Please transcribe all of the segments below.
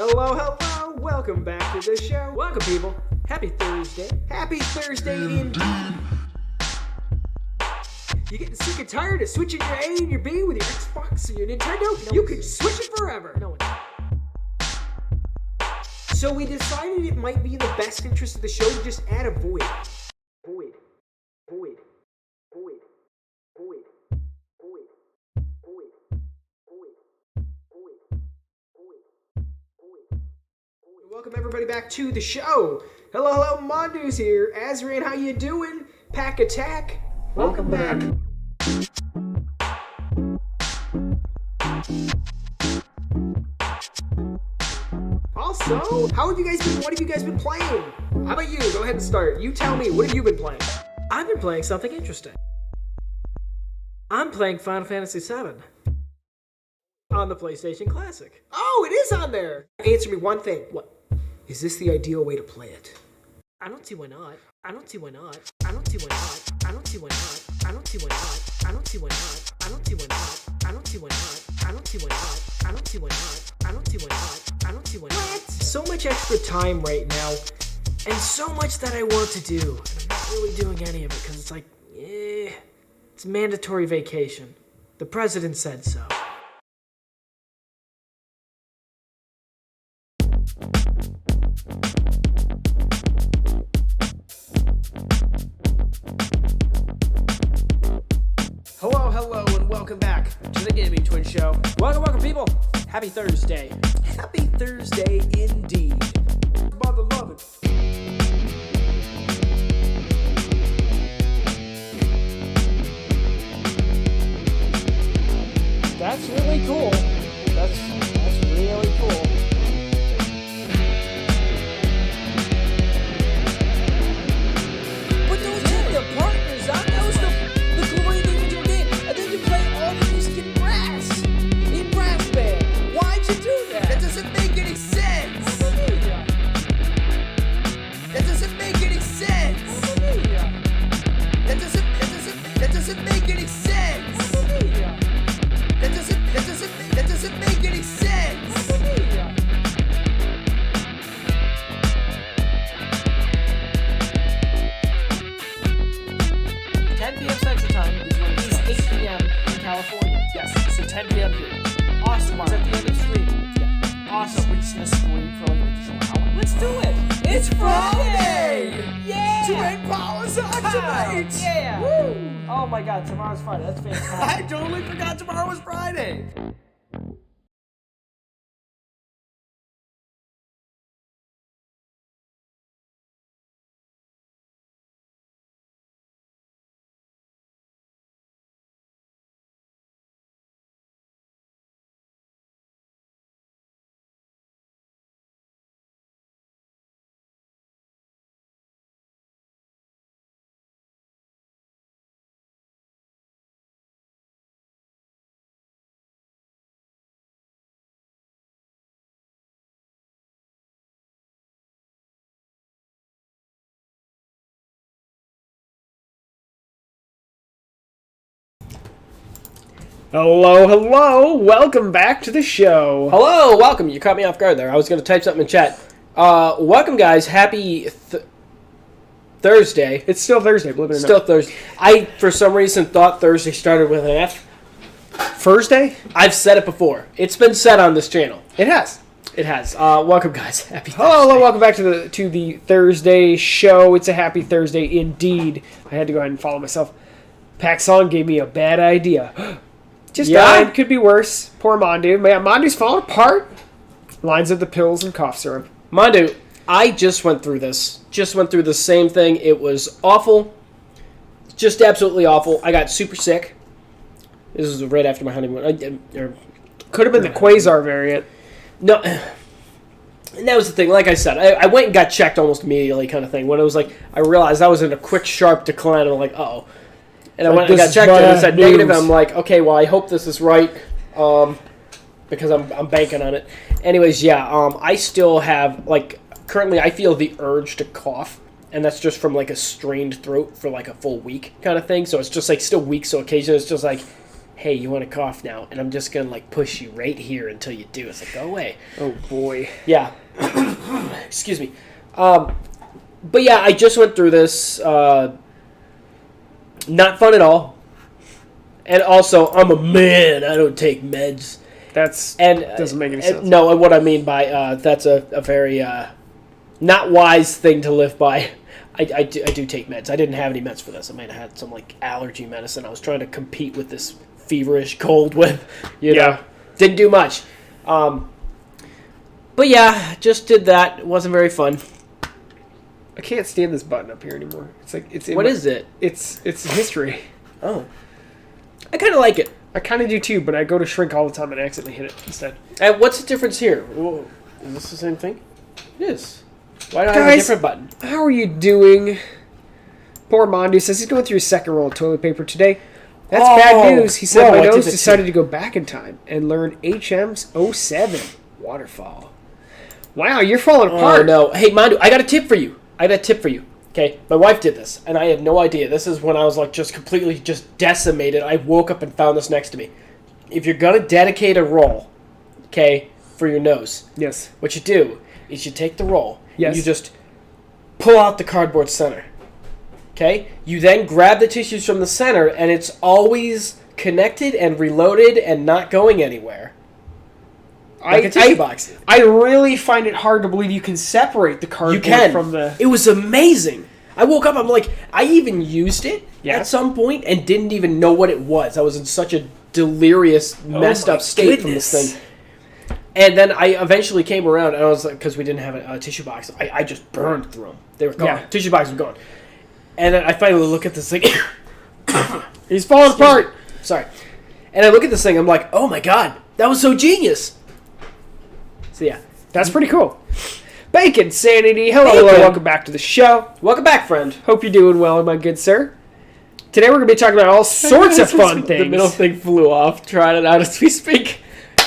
Hello, hello, welcome back to the show. Welcome, people. Happy Thursday. Happy Thursday indeed. You getting sick and tired of switching your A and your B with your Xbox and your Nintendo? You can switch it forever. No one. So we decided it might be in the best interest of the show to just add a void. Void. Void. Void. Void. Void. Void. Void. Void. Void. Welcome everybody back to the show. Hello, hello, Mondu's here. Azrian, how you doing? Pack Attack. Welcome back. Also, how have you guys been? What have you guys been playing? How about you? Go ahead and start. You tell me. What have you been playing? I've been playing something interesting. I'm playing Final Fantasy VII on the PlayStation Classic. Oh, it is on there. Answer me one thing. What? Is this the ideal way to play it? I don't see why not. I don't see why not. I don't see why not. I don't see why not. I don't see why not. I don't see why not. I don't see why not. I don't see why not. I don't see why not. I don't see why not. I don't see why not. I don't see why not. What? So much extra time right now, and so much that I want to do, and I'm not really doing any of it because it's like, it's mandatory vacation. The president said so. Hello, and welcome back to the Gaming Twin Show. Welcome, people. Happy Thursday. Happy Thursday indeed. Mother loving. That's really cool. That's really cool. But those are the partners, huh? That was the glory of the individual game. And then you play all the music in brass band. Why'd you do that? That doesn't make any sense. That doesn't make any sense. That doesn't make any sense. That doesn't make any sense. 10 p.m. Central Time is when it is 8 p.m. in California. Yes, so 10 p.m. here. Awesome. It's at the end of the stream. Yeah. Awesome. We're just gonna stream for like an additional hour. Let's do it. It's Friday. Yeah. Twin Powers on tonight. Yeah. Woo. Oh my God, tomorrow's Friday. That's fantastic. I totally forgot tomorrow was Friday. Hello, welcome back to the show. Hello, welcome. You caught me off guard there. I was going to type something in chat. Welcome, guys. Happy Thursday. It's still Thursday, believe it or not. Still Thursday. I, for some reason, thought Thursday started with an F. Thursday? I've said it before. It's been said on this channel. It has. It has. Welcome, guys. Happy Thursday. Hello, welcome back to the Thursday show. It's a happy Thursday indeed. I had to go ahead and follow myself. Paxson gave me a bad idea. Just died. Could be worse. Poor Mondu. Man, Mondu's falling apart. Lines of the pills and cough syrup. Mondu, I just went through this. Just went through the same thing. It was awful. Just absolutely awful. I got super sick. This was right after my honeymoon. Could have been the Quasar variant. No. And that was the thing. Like I said, I went and got checked almost immediately kind of thing. When it was like, I realized I was in a quick, sharp decline. I'm like, uh-oh. And I went and got checked, and it said negative, and I'm like, okay, well, I hope this is right, because I'm banking on it. Anyways, yeah, I still have, like, currently I feel the urge to cough, and that's just from, like, a strained throat for, like, a full week kind of thing, so it's just, like, still weak, so occasionally it's just like, hey, you want to cough now? And I'm just going to, like, push you right here until you do. It's like, go away. Oh, boy. Yeah. Excuse me. But, yeah, I just went through this. Not fun at all. And also, I'm a man. I don't take meds. Doesn't make any sense. No, what I mean by that's a very not wise thing to live by. I do take meds. I didn't have any meds for this. I might have had some like allergy medicine. I was trying to compete with this feverish cold with, you know. Didn't do much. But yeah, just did that. It wasn't very fun. I can't stand this button up here anymore. It's like What is it? It's history. Oh. I kind of like it. I kind of do too, but I go to shrink all the time and accidentally hit it instead. And what's the difference here? Whoa. Is this the same thing? It is. Why do I have a different button? How are you doing? Poor Mondu says he's going through his second roll of toilet paper today. That's bad news. He said my nose decided to go back in time and learn HM's 07 waterfall. Wow, you're falling apart. Oh, no. Hey, Mondu, I got a tip for you. Okay, my wife did this, and I had no idea. This is when I was like just completely just decimated. I woke up and found this next to me. If you're going to dedicate a roll, okay, for your nose, yes, what you do is you take the roll, yes, and you just pull out the cardboard center. Okay? You then grab the tissues from the center, and it's always connected and reloaded and not going anywhere. Like a tissue box. I really find it hard to believe you can separate the cardboard from the... It was amazing. I woke up, I'm like, I even used it at some point and didn't even know what it was. I was in such a delirious, messed up state from this thing. And then I eventually came around, and I was like, because we didn't have a tissue box, I just burned through them. They were gone. Yeah. Tissue box was gone. And then I finally look at this thing. He's falling apart. Sorry. And I look at this thing, I'm like, oh my god, that was so genius. So yeah. That's pretty cool. Bacon Sanity, hello, welcome back to the show. Welcome back, friend. Hope you're doing well, my good sir. Today we're going to be talking about all sorts of fun things. The middle thing flew off. Trying it out as we speak.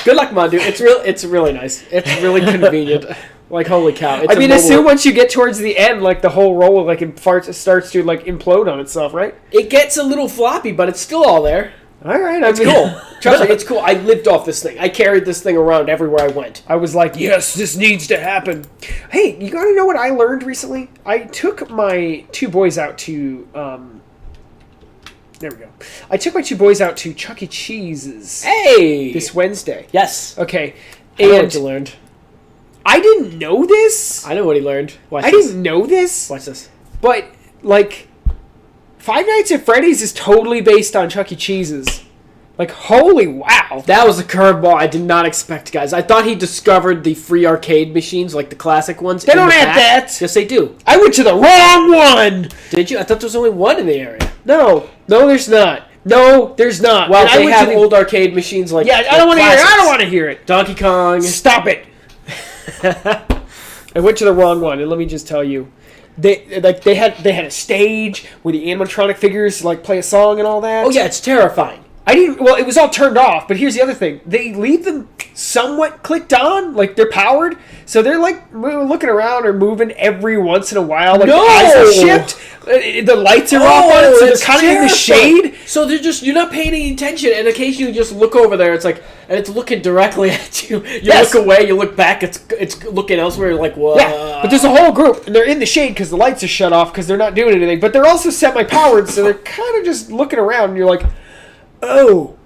Good luck, Mondu. It's really nice. It's really convenient. Like, holy cow. It's assume once you get towards the end, like, the whole roll, like, starts to, like, implode on itself, right? It gets a little floppy, but it's still all there. All right. It's cool. Trust me, it's cool. I lived off this thing. I carried this thing around everywhere I went. I was like, yes, this needs to happen. Hey, you got to know what I learned recently? I took my two boys out to... There we go. I took my two boys out to Chuck E. Cheese's. Hey! This Wednesday. Yes. Okay. I know what you learned. I didn't know this. I know what he learned. I didn't know this. Watch this. But, like, Five Nights at Freddy's is totally based on Chuck E. Cheese's. Like, holy wow. That was a curveball I did not expect, guys. I thought he discovered the free arcade machines, like the classic ones. They don't have that. Yes, they do. I went to the wrong one. Did you? I thought there was only one in the area. No, there's not. No, there's not. Well, they have old arcade machines like... Yeah, I don't want to hear it. I don't want to hear it. Donkey Kong. Stop it. I went to the wrong one, and let me just tell you. They had a stage where the animatronic figures like play a song and all that. Oh yeah, it's terrifying. Well, it was all turned off, but here's the other thing. They leave them somewhat clicked on, like they're powered, so they're like looking around or moving every once in a while. Like the eyes are shift, the lights are off on it, so they're kind of in the shade. So you're not paying any attention, and occasionally you just look over there, it's like, and it's looking directly at you. You look away, you look back, it's looking elsewhere, you're like, whoa. Yeah, but there's a whole group, and they're in the shade because the lights are shut off because they're not doing anything, but they're also semi-powered, so they're kind of just looking around, and you're like, oh,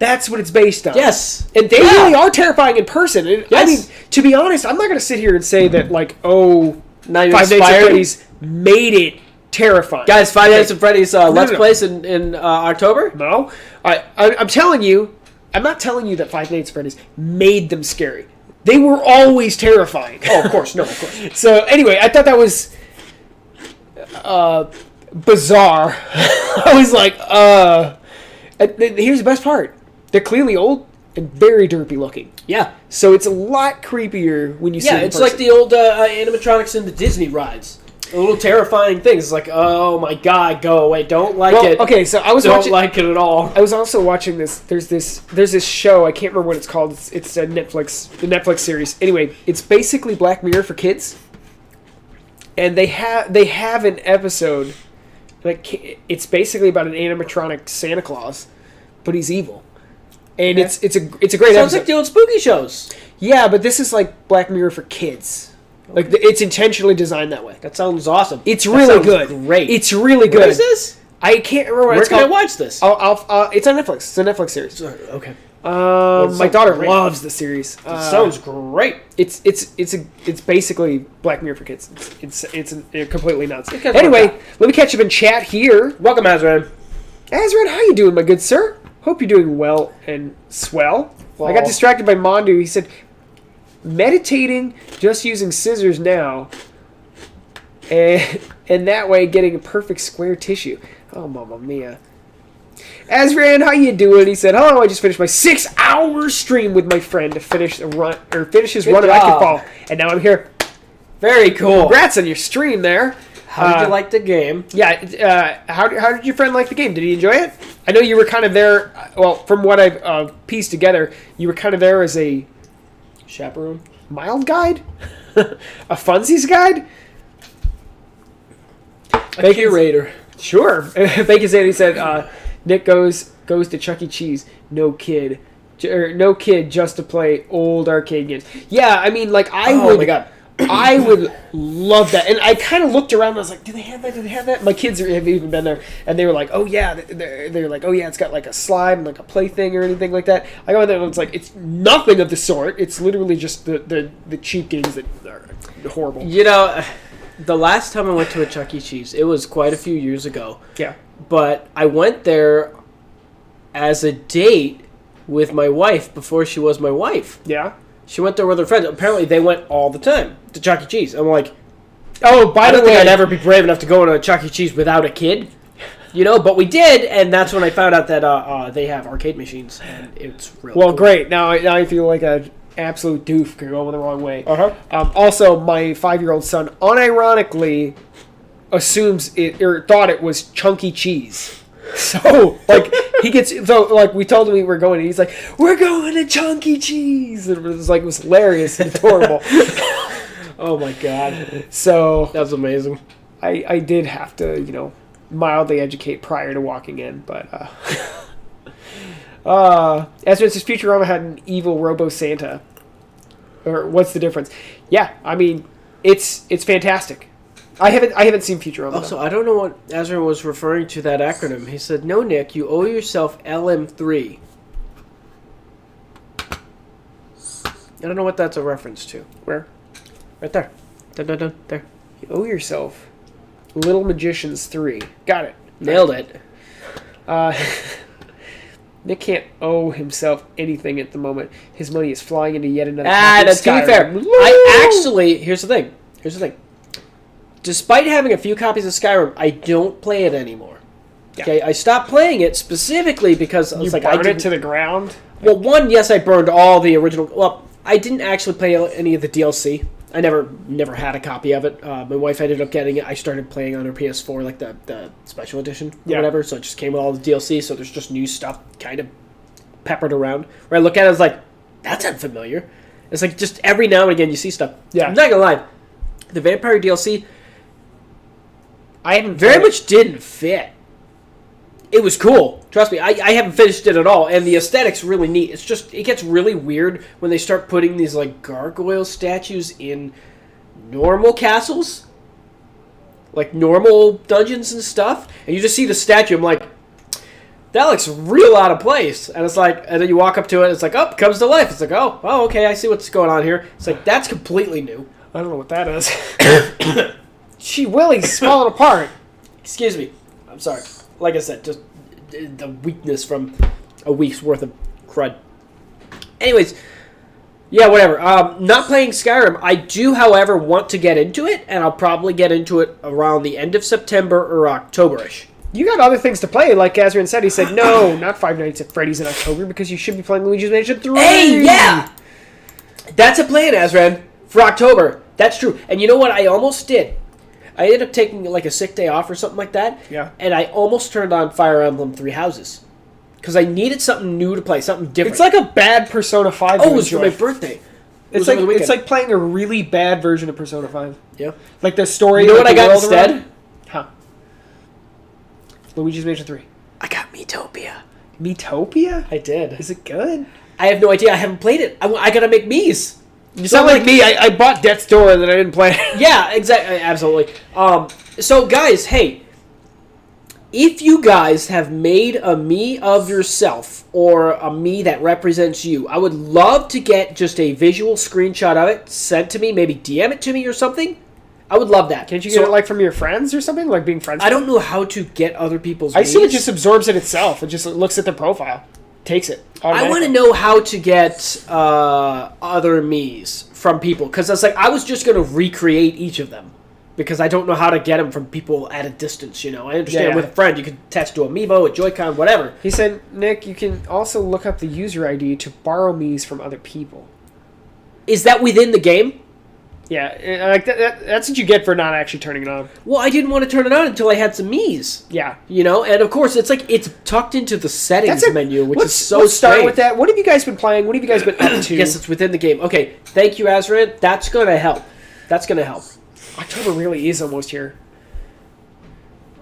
that's what it's based on. Yes. And they really are terrifying in person. And, I mean, to be honest, I'm not going to sit here and say that, like, now Five Nights at Freddy's made it terrifying. Guys, Five Nights at Freddy's Let's Plays in October? No. I'm telling you, I'm not telling you that Five Nights at Freddy's made them scary. They were always terrifying. Oh, of course. No, of course. So, anyway, I thought that was bizarre. I was like, here's the best part. They're clearly old and very derpy looking. Yeah. So it's a lot creepier when you see them in it's person. like the old animatronics in the Disney rides. The little terrifying things. It's like, oh my god, go away. Don't like it. Okay, so I was Don't like it at all. I was also watching this. There's this show. I can't remember what it's called. It's a the Netflix series. Anyway, it's basically Black Mirror for kids. And they have an episode, like, it's basically about an animatronic Santa Claus. but he's evil. And it's a great episode. Sounds like the old spooky shows. Yeah, but this is like Black Mirror for kids. Like it's intentionally designed that way. That sounds awesome. It's really good. Great. It's really good. What is this? I can't remember what Where it's can called. I watch this? It's on Netflix. It's a Netflix series. Okay. My daughter loves the series. Sounds great. It's basically Black Mirror for kids. It's completely nuts. Anyway, let me catch up in chat here. Welcome, Azran. Azran, how you doing, my good sir? Hope you're doing well and swell. I got distracted by Mondu. He said, meditating, just using scissors now, and that way getting a perfect square tissue. Oh, mamma mia. Azran, how you doing? He said, "Hello, I just finished my 6-hour stream with my friend to finish his run of Basketball, and now I'm here." Very cool. Congrats on your stream there. How did you like the game? Yeah, how did your friend like the game? Did he enjoy it? I know you were kind of there. Well, from what I've pieced together, you were kind of there as a chaperone, mild guide, a funsies guide, a curator. Sure. Bacon Sandy said, Nick goes to Chuck E. Cheese. No kid, just to play old arcade games. Yeah, I mean, like Oh my god. I would love that. And I kind of looked around and I was like, do they have that? Do they have that? My kids have even been there. And they were like, oh, yeah. They're like, oh, yeah, it's got like a slide and like a play thing or anything like that. I go in there and it's like, it's nothing of the sort. It's literally just the cheap games that are horrible. You know, the last time I went to a Chuck E. Cheese, it was quite a few years ago. Yeah. But I went there as a date with my wife before she was my wife. Yeah. She went there with her friends. Apparently, they went all the time to Chuck E. Cheese. I'm like, oh, by the way, I don't think I'd ever be brave enough to go to a Chuck E. Cheese without a kid. You know, but we did, and that's when I found out that they have arcade machines, and it's really cool. Great. Now I feel like an absolute doof going the wrong way. Uh-huh. Also, my 5-year-old son unironically assumes it or thought it was Chunky Cheese. So, like, we told him we were going, and he's like, we're going to Chunky Cheese. And it was hilarious and adorable. Oh, my God. So, that's amazing. I did have to, mildly educate prior to walking in, but, as for instance, Futurama had an evil Robo Santa. Or, what's the difference? Yeah, I mean, it's fantastic. I haven't seen Futurama. Also, I don't know what Azra was referring to that acronym. He said, "No, Nick, you owe yourself LM3." I don't know what that's a reference to. Where? Right there. Dun. There. You owe yourself Little Magicians 3. Got it. Nailed it. Nick can't owe himself anything at the moment. His money is flying into yet another. That's to be fair. Here's the thing. Despite having a few copies of Skyrim, I don't play it anymore. Yeah. Okay, I stopped playing it specifically because I was I burned it to the ground. Well, one, yes, I burned all the original. Well, I didn't actually play any of the DLC. I never had a copy of it. My wife ended up getting it. I started playing on her PS4, like the special edition or whatever. So it just came with all the DLC. So there's just new stuff kind of peppered around. Where I look at it, it's like, that's unfamiliar. It's like just every now and again you see stuff. Yeah. I'm not gonna lie, the Vampire DLC. I haven't very much didn't fit. It was cool. Trust me, I haven't finished it at all, and the aesthetic's really neat. It's just, it gets really weird when they start putting these, like, gargoyle statues in normal castles. Like, normal dungeons and stuff. And you just see the statue, I'm like, that looks real out of place. And it's like, and then you walk up to it, it's like, oh, it comes to life. It's like, oh, okay, I see what's going on here. It's like, that's completely new. I don't know what that is. Gee, Willie's falling apart. Excuse me. I'm sorry. Like I said, just the weakness from a week's worth of crud. Anyways, yeah, whatever. Not playing Skyrim. I do, however, want to get into it, and I'll probably get into it around the end of September or October-ish. You got other things to play, like Azran said. He said, no, not Five Nights at Freddy's in October, because you should be playing Luigi's Mansion 3. Hey, yeah! That's a plan, Azran, for October. That's true. And you know what I almost did? I ended up taking like a sick day off or something like that. Yeah. And I almost turned on Fire Emblem Three Houses. Because I needed something new to play, something different. It's like a bad Persona 5. Oh, it was for my birthday. It's like playing a really bad version of Persona 5. Yeah. Like the story. You know what I got instead? Huh. Luigi's Mansion 3. I got Miitopia. Metopia? I did. Is it good? I have no idea. I haven't played it. I gotta make Mii's. You sound like me. I bought Death's Door and then I didn't play it. Yeah, exactly. Absolutely. So, guys, hey, if you guys have made a Mii of yourself or a Mii that represents you, I would love to get just a visual screenshot of it sent to me. Maybe DM it to me or something. I would love that. Can't you get it like from your friends or something? Like being friends? I don't know how to get other people's I assume Mii's. it just absorbs it itself. It just looks at the profile. Takes it. I want to know how to get other Mii's from people. Because I was just going to recreate each of them. Because I don't know how to get them from people at a distance, I understand with a friend, you can attach to Amiibo, a Joy-Con, whatever. He said, Nick, you can also look up the user ID to borrow Mii's from other people. Is that within the game? Yeah, like that's what you get for not actually turning it on. Well, I didn't want to turn it on until I had some Mii's. Yeah. And of course, it's tucked into the settings menu, which is so Let's start strange. with that. What have you guys been playing? What have you guys been up to? Yes, it's within the game. Okay, thank you, Azran. That's going to help. October really is almost here.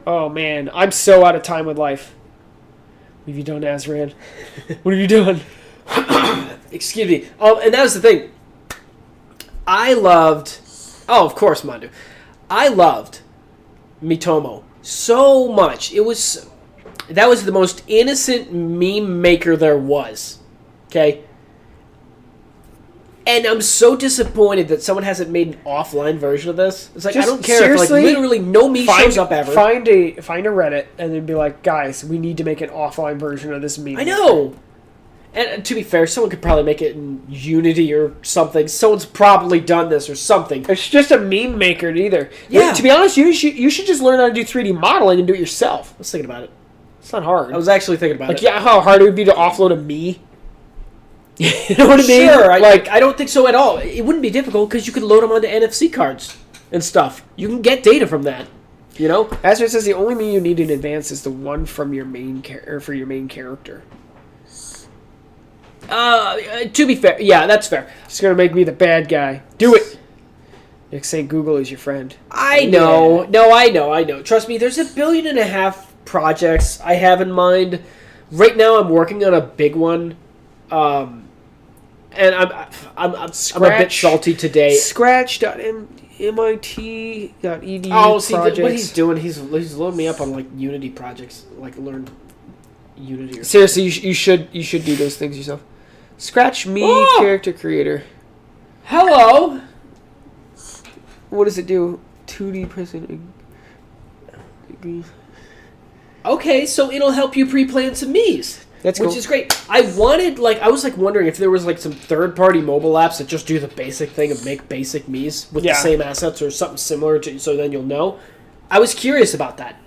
Oh, man. I'm so out of time with life. What have you done, Azran? What have you done? Excuse me. And that was the thing. I loved... Oh, of course, Mandu. I loved Mitomo so much. That was the most innocent meme maker there was. Okay? And I'm so disappointed that someone hasn't made an offline version of this. It's like, I don't care if literally no Mii shows up ever. Find a Reddit and then be like, guys, we need to make an offline version of this meme. I know. And to be fair, someone could probably make it in Unity or something. Someone's probably done this or something. It's just a meme maker either. Yeah. To be honest, you should just learn how to do 3D modeling and do it yourself. I was thinking about it. It's not hard. I was actually thinking about it. Yeah, how hard it would be to offload a Mii. You know what I mean? Sure. I don't think so at all. It wouldn't be difficult because you could load them onto NFC cards and stuff. You can get data from that. As it says, the only Mii you need in advance is the one from your main for your main character. To be fair, yeah, that's fair. It's gonna make me the bad guy. Do it. Nick saying Google is your friend. I know. Yeah. No, I know. Trust me, there's 1.5 billion projects I have in mind. Right now, I'm working on a big one, and I'm a bit salty today. Scratch.mit.edu. Oh, see, what he's doing, he's loading me up on Unity projects, learn Unity. Or Seriously, you should do those things yourself. Scratch me character creator. Hello. What does it do? 2D person. Okay, so it'll help you pre-plan some Mii's. That's cool. Which is great. I was wondering if there was some third-party mobile apps that just do the basic thing of make basic Mii's with the same assets or something similar to, so then you'll know. I was curious about that.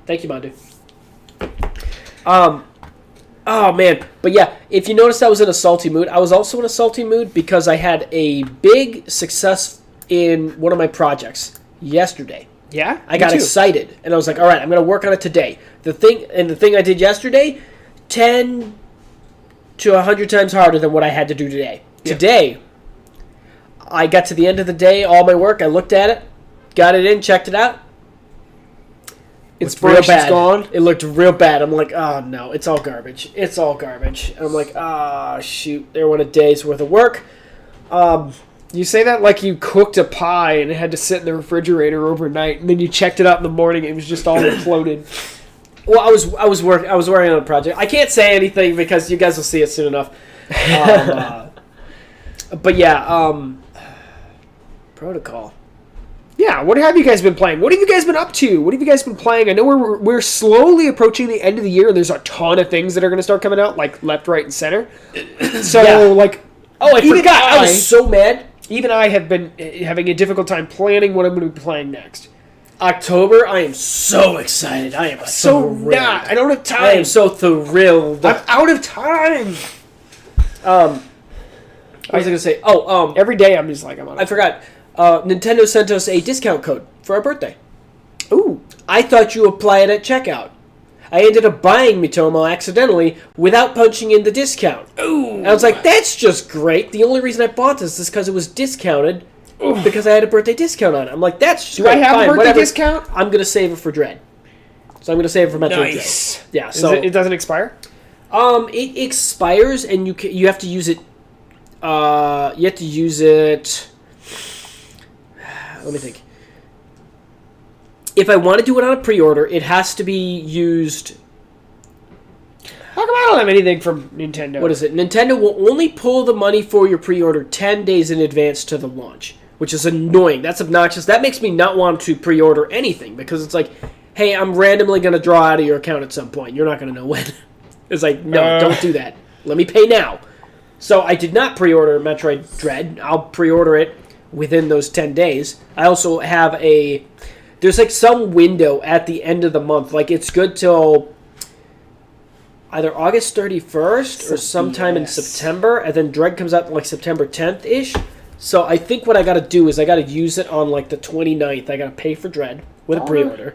Thank you, Mandu. Oh, man. But yeah, if you noticed I was in a salty mood, I was also in a salty mood because I had a big success in one of my projects yesterday. Yeah? I got excited, and I was like, all right, I'm going to work on it today. The thing I did yesterday, 10 to 100 times harder than what I had to do today. Yeah. Today, I got to the end of the day, all my work, I looked at it, got it in, checked it out. It's real bad. Gone. It looked real bad. I'm like, oh no, it's all garbage. And I'm like, shoot, there went a day's worth of work. You say that like you cooked a pie and it had to sit in the refrigerator overnight, and then you checked it out in the morning and it was just all imploded. Well, I was working on a project. I can't say anything because you guys will see it soon enough. But yeah, Protocol. Yeah, what have you guys been playing? What have you guys been up to? What have you guys been playing? I know we're slowly approaching the end of the year, and there's a ton of things that are going to start coming out, like left, right, and center. So, I forgot. I was so mad. Even I have been having a difficult time planning what I'm going to be playing next. October, I am so excited. I am so thrilled. I don't have time. I am so thrilled. I'm out of time. What was I going to say? Every day I'm just like, I'm out of time. I forgot. Nintendo sent us a discount code for our birthday. Ooh. I thought you apply it at checkout. I ended up buying Mitomo accidentally without punching in the discount. Ooh. And I was like, that's just great. The only reason I bought this is because it was discounted because I had a birthday discount on it. I'm like, that's just great. Do I have a birthday discount? I'm going to save it for Dread. So I'm going to save it for Metro Nice. Dread. Yeah, so it doesn't expire? It expires, and you have to use it. You have to use it. Let me think. If I want to do it on a pre-order, it has to be used. How come I don't have anything from Nintendo? What is it? Nintendo will only pull the money for your pre-order 10 days in advance to the launch, which is annoying. That's obnoxious. That makes me not want to pre-order anything because it's like, hey, I'm randomly going to draw out of your account at some point. You're not going to know when. It's like, no, don't do that. Let me pay now. So I did not pre-order Metroid Dread. I'll pre-order it within those 10 days. I also have there's like some window at the end of the month. Like it's good till either August 31st or sometime in September, and then Dread comes out like September 10th-ish. So I think what I got to do is I got to use it on like the 29th. I got to pay for Dread with a pre-order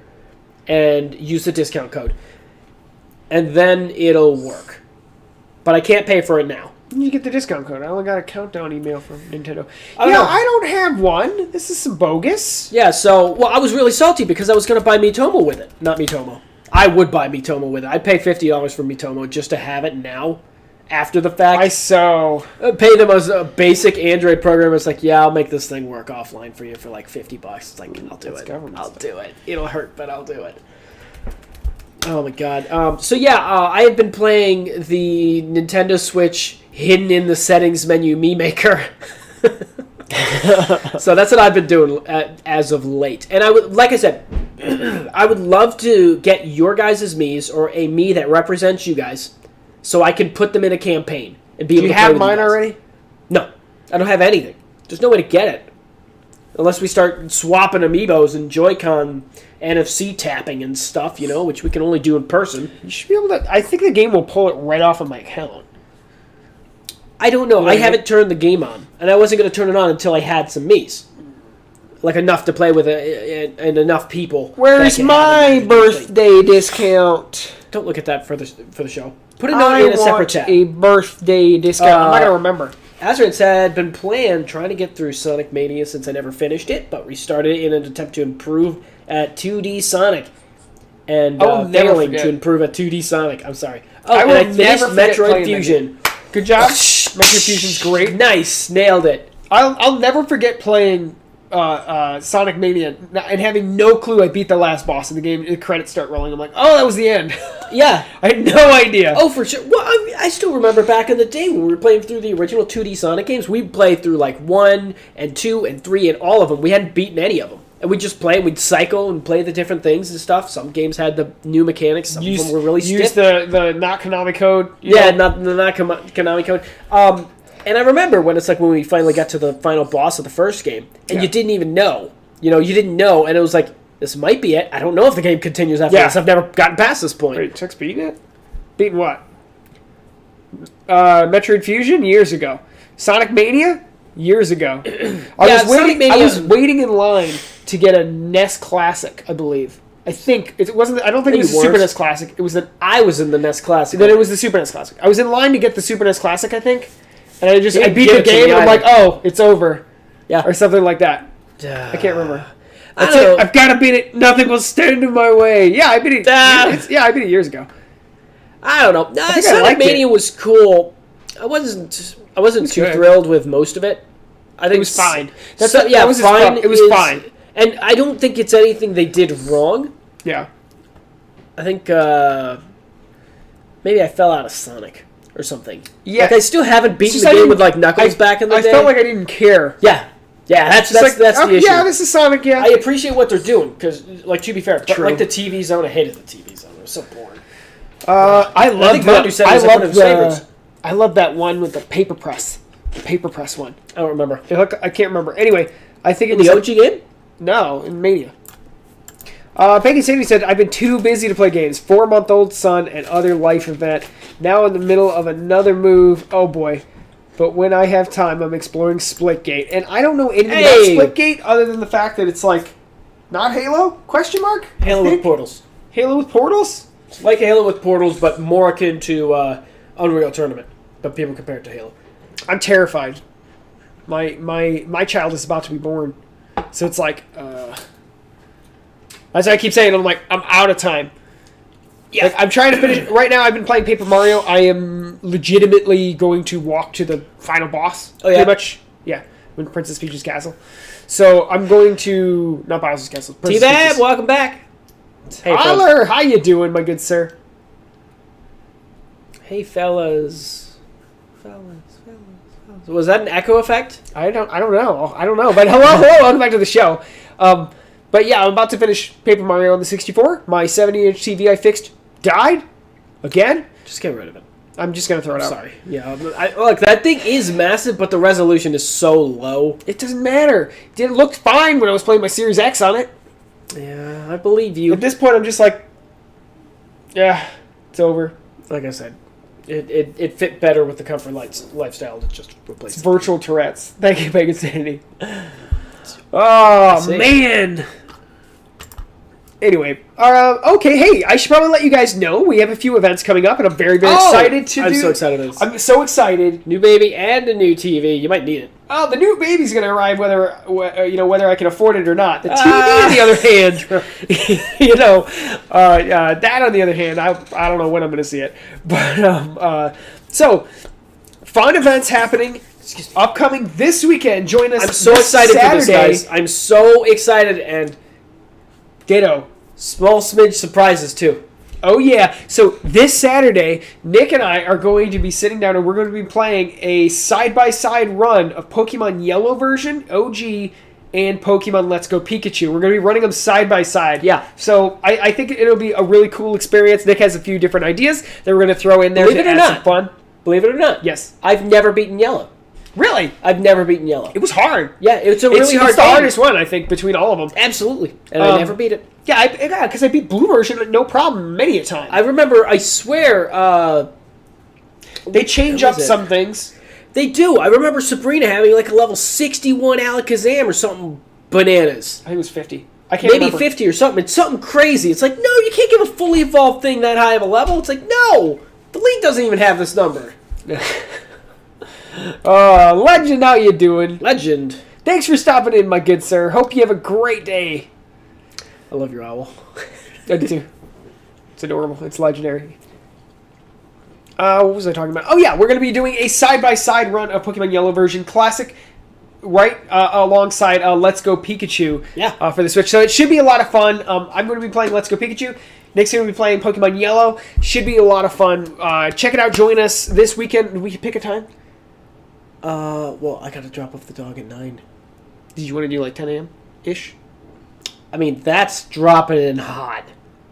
and use the discount code. And then it'll work. But I can't pay for it now. You get the discount code. I only got a countdown email from Nintendo. I don't have one. This is some bogus. Yeah, so, I was really salty because I was going to buy Miitomo with it. Not Miitomo. I would buy Miitomo with it. I'd pay $50 for Miitomo just to have it now, after the fact. Pay them as a basic Android program. It's like, yeah, I'll make this thing work offline for you for like $50. It's like, I'll do it. I'll do it. It'll hurt, but I'll do it. Oh my god. I have been playing the Nintendo Switch hidden in the settings menu Mii Maker. So that's what I've been doing as of late. And I would, like I said, I would love to get your guys' Miis or a Mii that represents you guys, so I can put them in a campaign and be able to play with you guys. Do you have mine already? No, I don't have anything. There's no way to get it unless we start swapping amiibos and Joy-Con NFC tapping and stuff, which we can only do in person. You should be able to. I think the game will pull it right off of my account. I don't know. I haven't turned the game on, and I wasn't going to turn it on until I had some Miis. Like enough to play with and enough people. Where's my birthday discount? Don't look at that for the show. Put a note in a separate chat. A birthday discount. I'm not going to remember. Azrin said, been trying to get through Sonic Mania since I never finished it, but restarted it in an attempt to improve at 2D Sonic. And failing to improve at 2D Sonic. I'm sorry. I finished Metroid Fusion. Good job. Metroid Fusion's great. Nice. Nailed it. I'll never forget playing Sonic Mania and having no clue I beat the last boss in the game. The credits start rolling. I'm like, oh, that was the end. Yeah. I had no idea. Oh, for sure. Well, I still remember back in the day when we were playing through the original 2D Sonic games, we played through like 1 and 2 and 3 and all of them. We hadn't beaten any of them. And we'd just play, we'd cycle and play the different things and stuff. Some games had the new mechanics, some of them were really stiff. Use the not Konami code. Not Konami code. And I remember when we finally got to the final boss of the first game, and you didn't even know. You didn't know, and it was like, this might be it. I don't know if the game continues after this. I've never gotten past this point. Wait, Chuck's beating it? Beating what? Metroid Fusion? Years ago. Sonic Mania? Years ago. I was waiting in line to get a NES Classic, I believe. I think it wasn't. I don't think it was the Super NES Classic. It was I was in the NES Classic. Then it was the Super NES Classic. I was in line to get the Super NES Classic, I think, and I beat the game, and I'm like, oh, it's over, or something like that. I can't remember. I've got to beat it. Nothing will stand in my way. Yeah, I beat it. I beat it years ago. I don't know. Sonic Mania was cool. I wasn't too thrilled with most of it. I think it was fine. Fine. It was fine. And I don't think it's anything they did wrong. Yeah. I think maybe I fell out of Sonic or something. Yeah. I still haven't beaten the game with Knuckles back in the day. I felt like I didn't care. Yeah. Yeah, that's the issue. Yeah, this is Sonic, yeah. I appreciate what they're doing, because, to be fair, but the TV Zone, I hated the TV Zone. It was so boring. I love that one with the paper press. The paper press one. I don't remember. I can't remember. Anyway, I think it was... the OG game? No, in Mania. Peggy Sadie said, I've been too busy to play games. 4-month-old son and other life event. Now in the middle of another move. Oh, boy. But when I have time, I'm exploring Splitgate. And I don't know anything about Splitgate other than the fact that it's not Halo? Question mark? Halo with portals. Halo with portals? It's like Halo with portals, but more akin to Unreal Tournament. But people compare it to Halo. I'm terrified. My child is about to be born. So it's like, as I keep saying, I'm out of time. Yeah, like, I'm trying to finish. Right now, I've been playing Paper Mario. I am legitimately going to walk to the final boss. Oh, yeah? Pretty much. Yeah, when Princess Peach's castle. So I'm going to... Not Bowser's castle. T-Bab, welcome back. Hey, Tyler, how you doing, my good sir? Hey, fellas. Was that an echo effect? I don't know. But hello, welcome back to the show. But yeah, I'm about to finish Paper Mario on the 64. My 70-inch TV I fixed died again. Just get rid of it. I'm just gonna throw it out. Sorry. Yeah. Look, that thing is massive, but the resolution is so low. It doesn't matter. It looked fine when I was playing my Series X on it. Yeah, I believe you. At this point, I'm just like, yeah, it's over. Like I said, it fit better with the comfort lifestyle to just replace it. Virtual Tourette's. Thank you, Bacon Sanity. Oh, man. Anyway, okay, hey, I should probably let you guys know we have a few events coming up, and I'm very, very excited to I'm so excited for this. I'm so excited. New baby and a new TV. You might need it. Oh, the new baby's going to arrive whether I can afford it or not. The TV, on the other hand, that on the other hand, I don't know when I'm going to see it. But, so, fun events happening. Upcoming this weekend. Join us. I'm so excited Saturday. for this, guys. I'm so excited, and ditto. Small smidge surprises too. Oh yeah. So this Saturday, Nick and I are going to be sitting down and we're going to be playing a side-by-side run of Pokemon Yellow version, OG, and Pokemon Let's Go Pikachu. We're going to be running them side by side. Yeah. So I think it'll be a really cool experience. Nick has a few different ideas that we're going to throw in there Believe to it or add not. some fun. Believe it or not. Yes. I've never beaten Yellow. Really? I've never beaten Yellow. It was hard. Yeah, it's a really hard It's the game. hardest one, I think, between all of them. Absolutely. And I never beat it. Yeah, because I beat Blue version no problem many a time. I remember, I swear, they change up some things. They do. I remember Sabrina having like a level 61 Alakazam or something bananas. I think it was 50. I can't Maybe remember. 50 or something. It's something crazy. It's like, no, you can't give a fully evolved thing that high of a level. It's like, no, the league doesn't even have this number. Legend, how you doing? Legend. Thanks for stopping in, my good sir. Hope you have a great day. I love your owl. I do too. It's adorable. It's legendary. What was I talking about? Oh yeah, we're going to be doing a side-by-side run of Pokemon Yellow version Classic, right alongside Let's Go Pikachu. Yeah. For the Switch. So it should be a lot of fun. I'm going to be playing Let's Go Pikachu. Nick's going to be playing Pokemon Yellow. Should be a lot of fun. Check it out. Join us this weekend. We can pick a time. Well, I gotta drop off the dog at 9. Did you want to do like 10 a.m. ish? I mean, that's dropping in hot.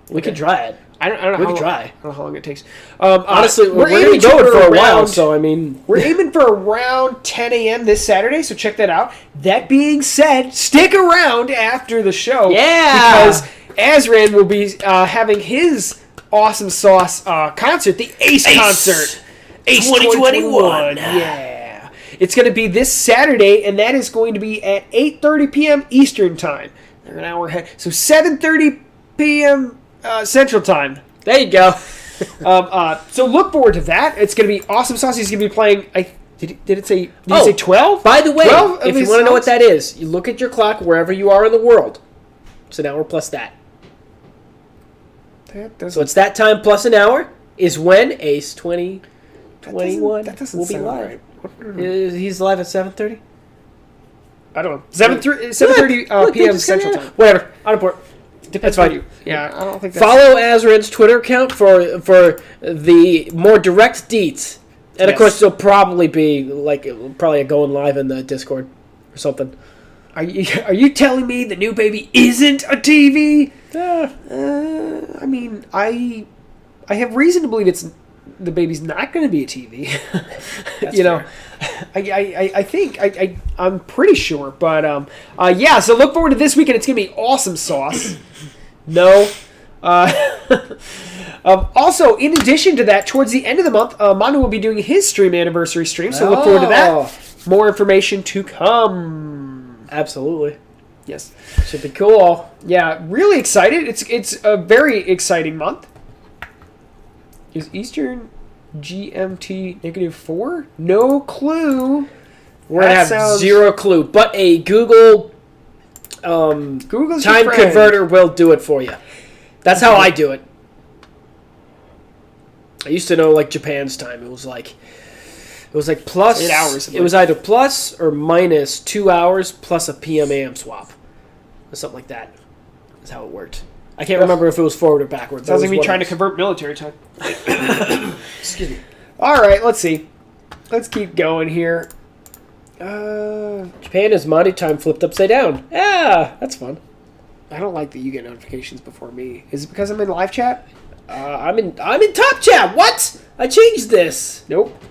We could try it. I don't know. We could try. I don't know how long it takes. Honestly, we're aiming going to go for a while, around- so I mean... We're aiming for around 10 a.m. this Saturday, so check that out. That being said, stick around after the show. Yeah! Because Azran will be having his Awesome Sauce concert, the Ace concert. Ace 2021. Yeah. It's going to be this Saturday, and that is going to be at 8:30 p.m. Eastern Time. They're an hour ahead. So 7:30 p.m. Central Time. There you go. So look forward to that. It's going to be Awesome Sauce. He's going to be playing... Did it say 12? By the way, if you want to know what that is, you look at your clock wherever you are in the world. It's an hour plus that. So it's that time plus an hour is when Ace 2021 will be live. Right. He's live at 7:30? I don't know. 7:30 p.m. Central Time. Whatever. On report. That's fine. Yeah, I don't think that's... Follow Azran's Twitter account for the more direct deets. And of course, there'll probably be probably a going live in the Discord or something. Are you telling me the new baby isn't a TV? I mean, I have reason to believe the baby's not going to be a TV. You know, I think I'm pretty sure, but yeah. So look forward to this weekend. It's going to be Awesome Sauce. No. Also, in addition to that, towards the end of the month, Manu will be doing his stream anniversary stream. So look forward to that. More information to come. Absolutely. Yes. Should be cool. Yeah, really excited. It's a very exciting month. Is Eastern GMT -4? No clue. We're going to have zero clue. But a Google's Google's time your friend. converter will do it for you. That's how I do it. I used to know like Japan's time. It was like plus 8 hours. It was either plus or minus 2 hours plus a PM AM swap, or something like that. That's how it worked. I can't remember if it was forward or backwards. Sounds like me trying to convert military time. Excuse me. All right, let's see. Let's keep going here. Japan is Monty time flipped upside down. Yeah, that's fun. I don't like that you get notifications before me. Is it because I'm in live chat? I'm in top chat. What? I changed this. Nope.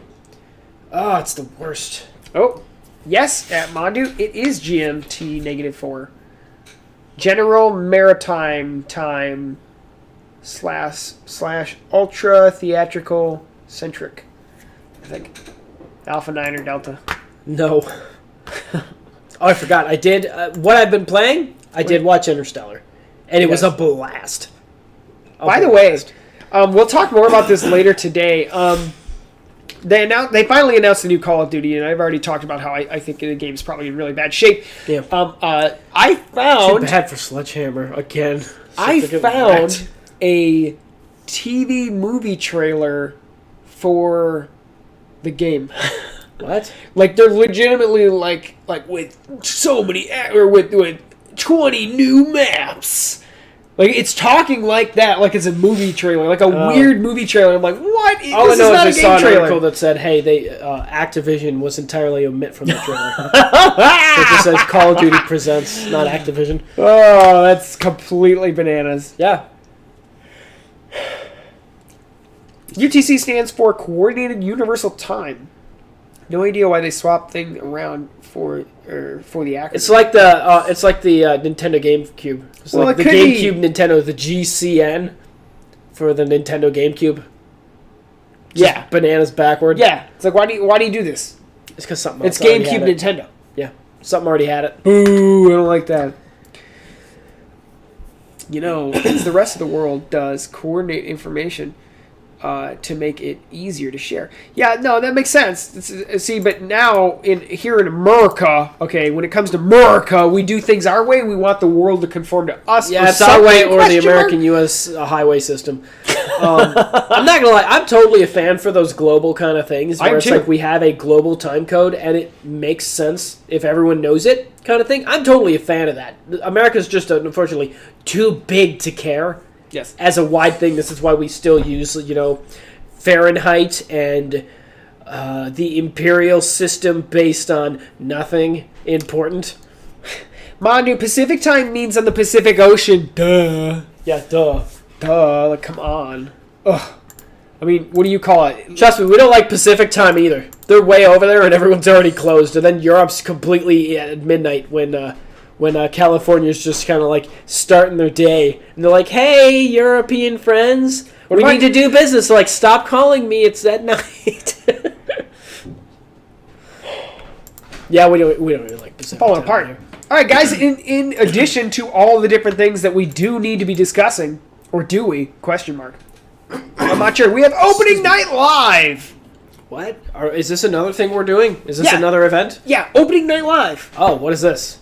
Oh, it's the worst. Oh, yes, at Mondu, it is GMT -4. General Maritime Time / Ultra Theatrical Centric. I think. Alpha 9 or Delta. No. Oh, I forgot. I did. What I've been playing, I did watch Interstellar. And it was a blast. By the way, we'll talk more about this later today. They finally announced the new Call of Duty, and I've already talked about how I think the game is probably in really bad shape. Yeah. I found... Too bad for Sledgehammer, again. I found a TV movie trailer for the game. What? Like, they're legitimately, like with so many... Or with 20 new maps. Like, it's talking like that, like it's a movie trailer, like a weird movie trailer. I'm like, what? All this I know is not a game trailer. Article that said, hey, Activision was entirely omit from the trailer. So it just says Call of Duty presents, not Activision. Oh, that's completely bananas. Yeah. UTC stands for Coordinated Universal Time. No idea why they swapped thing around for the acronym. It's like the Nintendo GameCube. It's like the GameCube Nintendo, the GCN for the Nintendo GameCube. Just bananas backward. Yeah, it's like why do you do this? It's because something else. It's GameCube Nintendo. Yeah, something already had it. Boo! I don't like that. You know, the rest of the world does coordinate information to make it easier to share. Yeah, no, that makes sense. See, but now here in America, okay, when it comes to America, we do things our way. We want the world to conform to us. Yeah, it's our way or the American U.S. highway system. I'm not gonna lie, I'm totally a fan for those global kind of things where it's like we have a global time code and it makes sense if everyone knows it, kind of thing. I'm totally a fan of that. America's just unfortunately too big to care. Yes. As a wide thing, this is why we still use, Fahrenheit and the imperial system based on nothing important. Mandu, Pacific time means on the Pacific Ocean. Duh. Yeah, duh. Duh. Like, come on. Ugh. I mean, what do you call it? Trust me, we don't like Pacific time either. They're way over there and everyone's already closed. And then Europe's completely at midnight when California's just kind of like starting their day. And they're like, hey, European friends, we need to do business. So like, stop calling me. It's at night. Yeah, we don't really like Pacific falling time apart. here. All right, guys, in addition to all the different things that we do need to be discussing, or do we? Question mark. I'm not sure. We have opening night live. What? Is this another thing we're doing? Is this another event? Yeah, opening night live. Oh, what is this?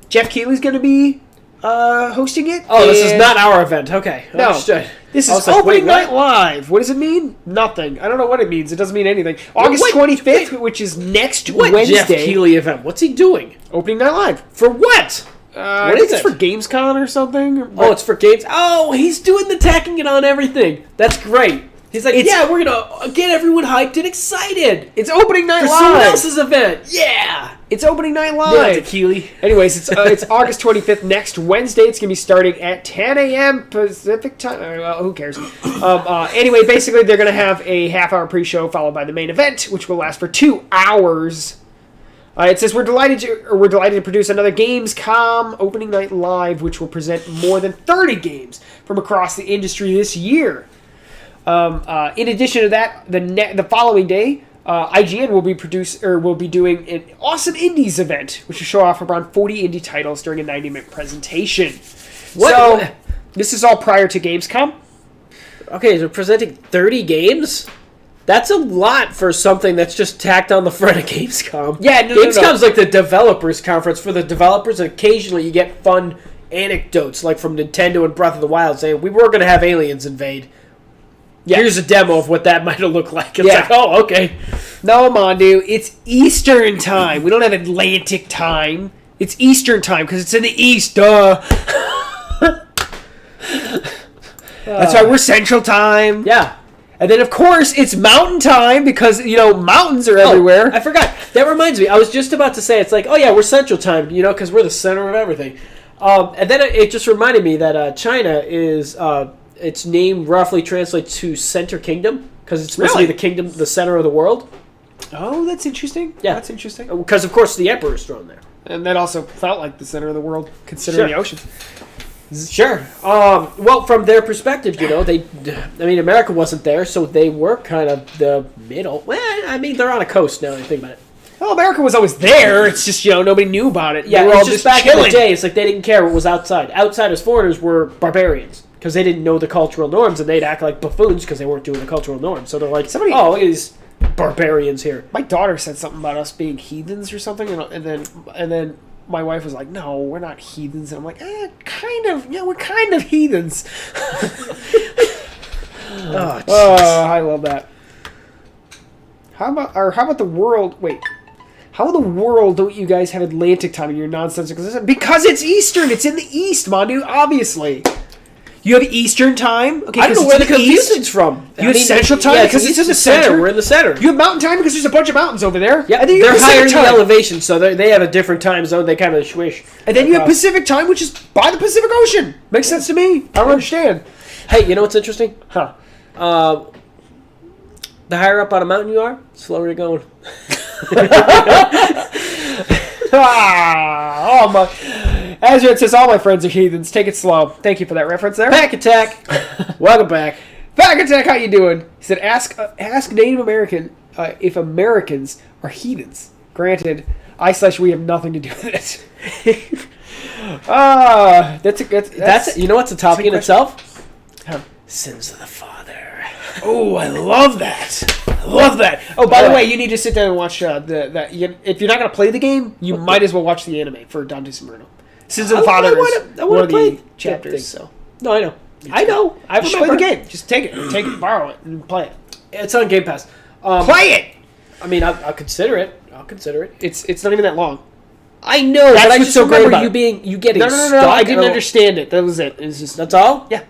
Jeff Keighley's going to be hosting it. Oh, this is not our event. Okay, no, understood. This is opening night live. What does it mean? Nothing. I don't know what it means. It doesn't mean anything. August 25th, which is next Wednesday. Jeff Keighley event? What's he doing? Opening night live. For what? What is it? For Gamescom or something? Oh, it's for games. Oh, he's doing the tacking it on everything. That's great. He's like, we're going to get everyone hyped and excited. It's opening night live. For someone else's event. Yeah. It's opening night live. Yeah, Keighley. Anyways, it's August 25th, next Wednesday. It's going to be starting at 10 a.m. Pacific time. Well, who cares? Anyway, basically, they're going to have a half-hour pre-show followed by the main event, which will last for 2 hours. It says we're delighted to produce another Gamescom opening night live, which will present more than 30 games from across the industry this year. In addition to that, the following day, IGN will be doing an awesome indies event, which will show off around 40 indie titles during a 90-minute presentation. So this is all prior to Gamescom. Okay, they're presenting 30 games. That's a lot for something that's just tacked on the front of Gamescom. Yeah, Gamescom's like the developers conference for the developers. And occasionally, you get fun anecdotes, like from Nintendo and Breath of the Wild, saying we were going to have aliens invade. Yeah. Here's a demo of what that might have looked like. It's like, oh, okay. No, Mondu, it's Eastern time. We don't have Atlantic time. It's Eastern time because it's in the East, duh. That's why we're Central time. Yeah. And then, of course, it's Mountain time because, mountains are everywhere. I forgot. That reminds me. I was just about to say, it's like, oh, yeah, we're Central time, because we're the center of everything. And then it just reminded me that China is, its name roughly translates to Center Kingdom because it's supposed to be the kingdom, the center of the world. Oh, that's interesting. Yeah. That's interesting. Because, of course, the emperor's thrown there. And that also felt like the center of the world, considering the ocean. Sure. Well, from their perspective, America wasn't there, so they were kind of the middle. Well, they're on a coast now, I think about it. Well, America was always there. It's just, nobody knew about it. Yeah, they were all just back chilling. In the day, it's like they didn't care what was outside. Outsiders, foreigners were barbarians because they didn't know the cultural norms, and they'd act like buffoons because they weren't doing the cultural norms. So they're like, look at these barbarians here. My daughter said something about us being heathens or something, and then my wife was like, "No, we're not heathens." And I'm like, kind of. Yeah, we're kind of heathens. Oh, I love that. How about the world? Wait, how in the world don't you guys have Atlantic time in your nonsensical system? Because it's Eastern. It's in the East, Mandu. Obviously. You have Eastern time. Okay, I don't know where the confusion's from. You have Central time because it's in the center. We're in the center. You have Mountain time because there's a bunch of mountains over there. Yeah, they're higher in the elevation, so they have a different time zone. They kind of swish. And then you have Pacific time, which is by the Pacific Ocean. Makes sense to me. I don't understand. Hey, you know what's interesting? Huh. The higher up on a mountain you are, the slower you're going. Azure says, all my friends are heathens. Take it slow. Thank you for that reference there. Pack Attack. Welcome back. Pack Attack, how you doing? He said, ask Native American if Americans are heathens. Granted, we have nothing to do with it. That's you know what's a topic in itself? Huh. Sins of the Father. Oh, I love that. Oh, by the way, you need to sit down and watch if you're not going to play the game, you might as well watch the anime for Dante Summerno. Sins of the Father is one of the chapters. So. No, I know. I know. I just play the game. Just take it, borrow it, and play it. It's on Game Pass. Play it! I'll consider it. It's not even that long. I know, but I just remember you getting stuck. No, I didn't understand it. That was it. That's all? Yeah.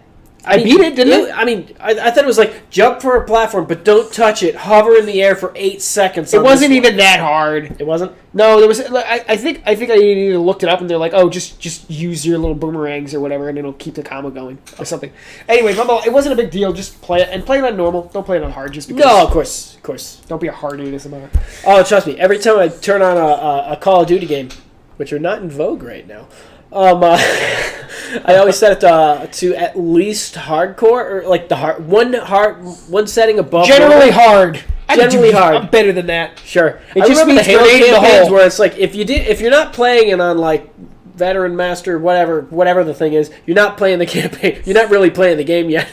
I beat it, didn't it? I thought it was like jump for a platform, but don't touch it. Hover in the air for 8 seconds. It wasn't even that hard. It wasn't? No, there was. I think I either looked it up and they're like, oh, just use your little boomerangs or whatever, and it'll keep the combo going or something. Anyway, it wasn't a big deal. Just play it and play it on normal. Don't play it on hard. Just because. No, of course. Don't be a hard ass about it. Oh, trust me. Every time I turn on a Call of Duty game, which are not in vogue right now. I always set it to at least hardcore, or like the one setting above. Generally hard. Generally hard. I'm better than that. Sure. It just means the Halo campaigns where it's like if you're not playing it on like Veteran Master, whatever the thing is, you're not playing the campaign. You're not really playing the game yet.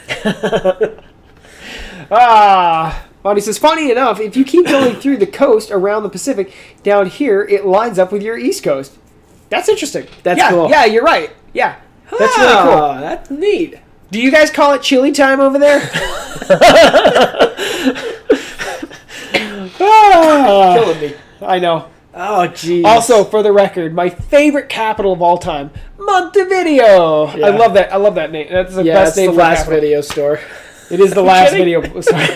Bonnie says, funny enough, if you keep going through the coast around the Pacific, down here it lines up with your East Coast. That's interesting. That's cool. Yeah, you're right. Yeah. That's really cool. That's neat. Do you guys call it chili time over there? Killing me. I know. Oh, jeez. Also, for the record, my favorite capital of all time, Montevideo. Yeah. I love that name. That's the best name for last video store. It is the last video store.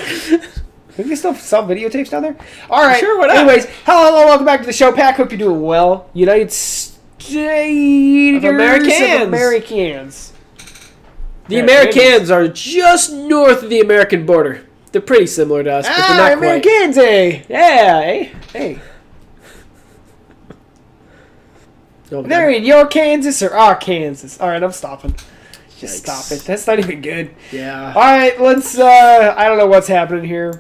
Can you still sell videotapes down there? All right. Sure, whatever. Anyways, hello, welcome back to the show. Pack, hope you're doing well. United States of Americans. The Americans are just north of the American border. They're pretty similar to us, but they're not Americans, quite. eh? Yeah, eh? Hey. They're in your Kansas or our Kansas. All right, I'm stopping. Just stop it. That's not even good. Yeah. All right, let's. I don't know what's happening here.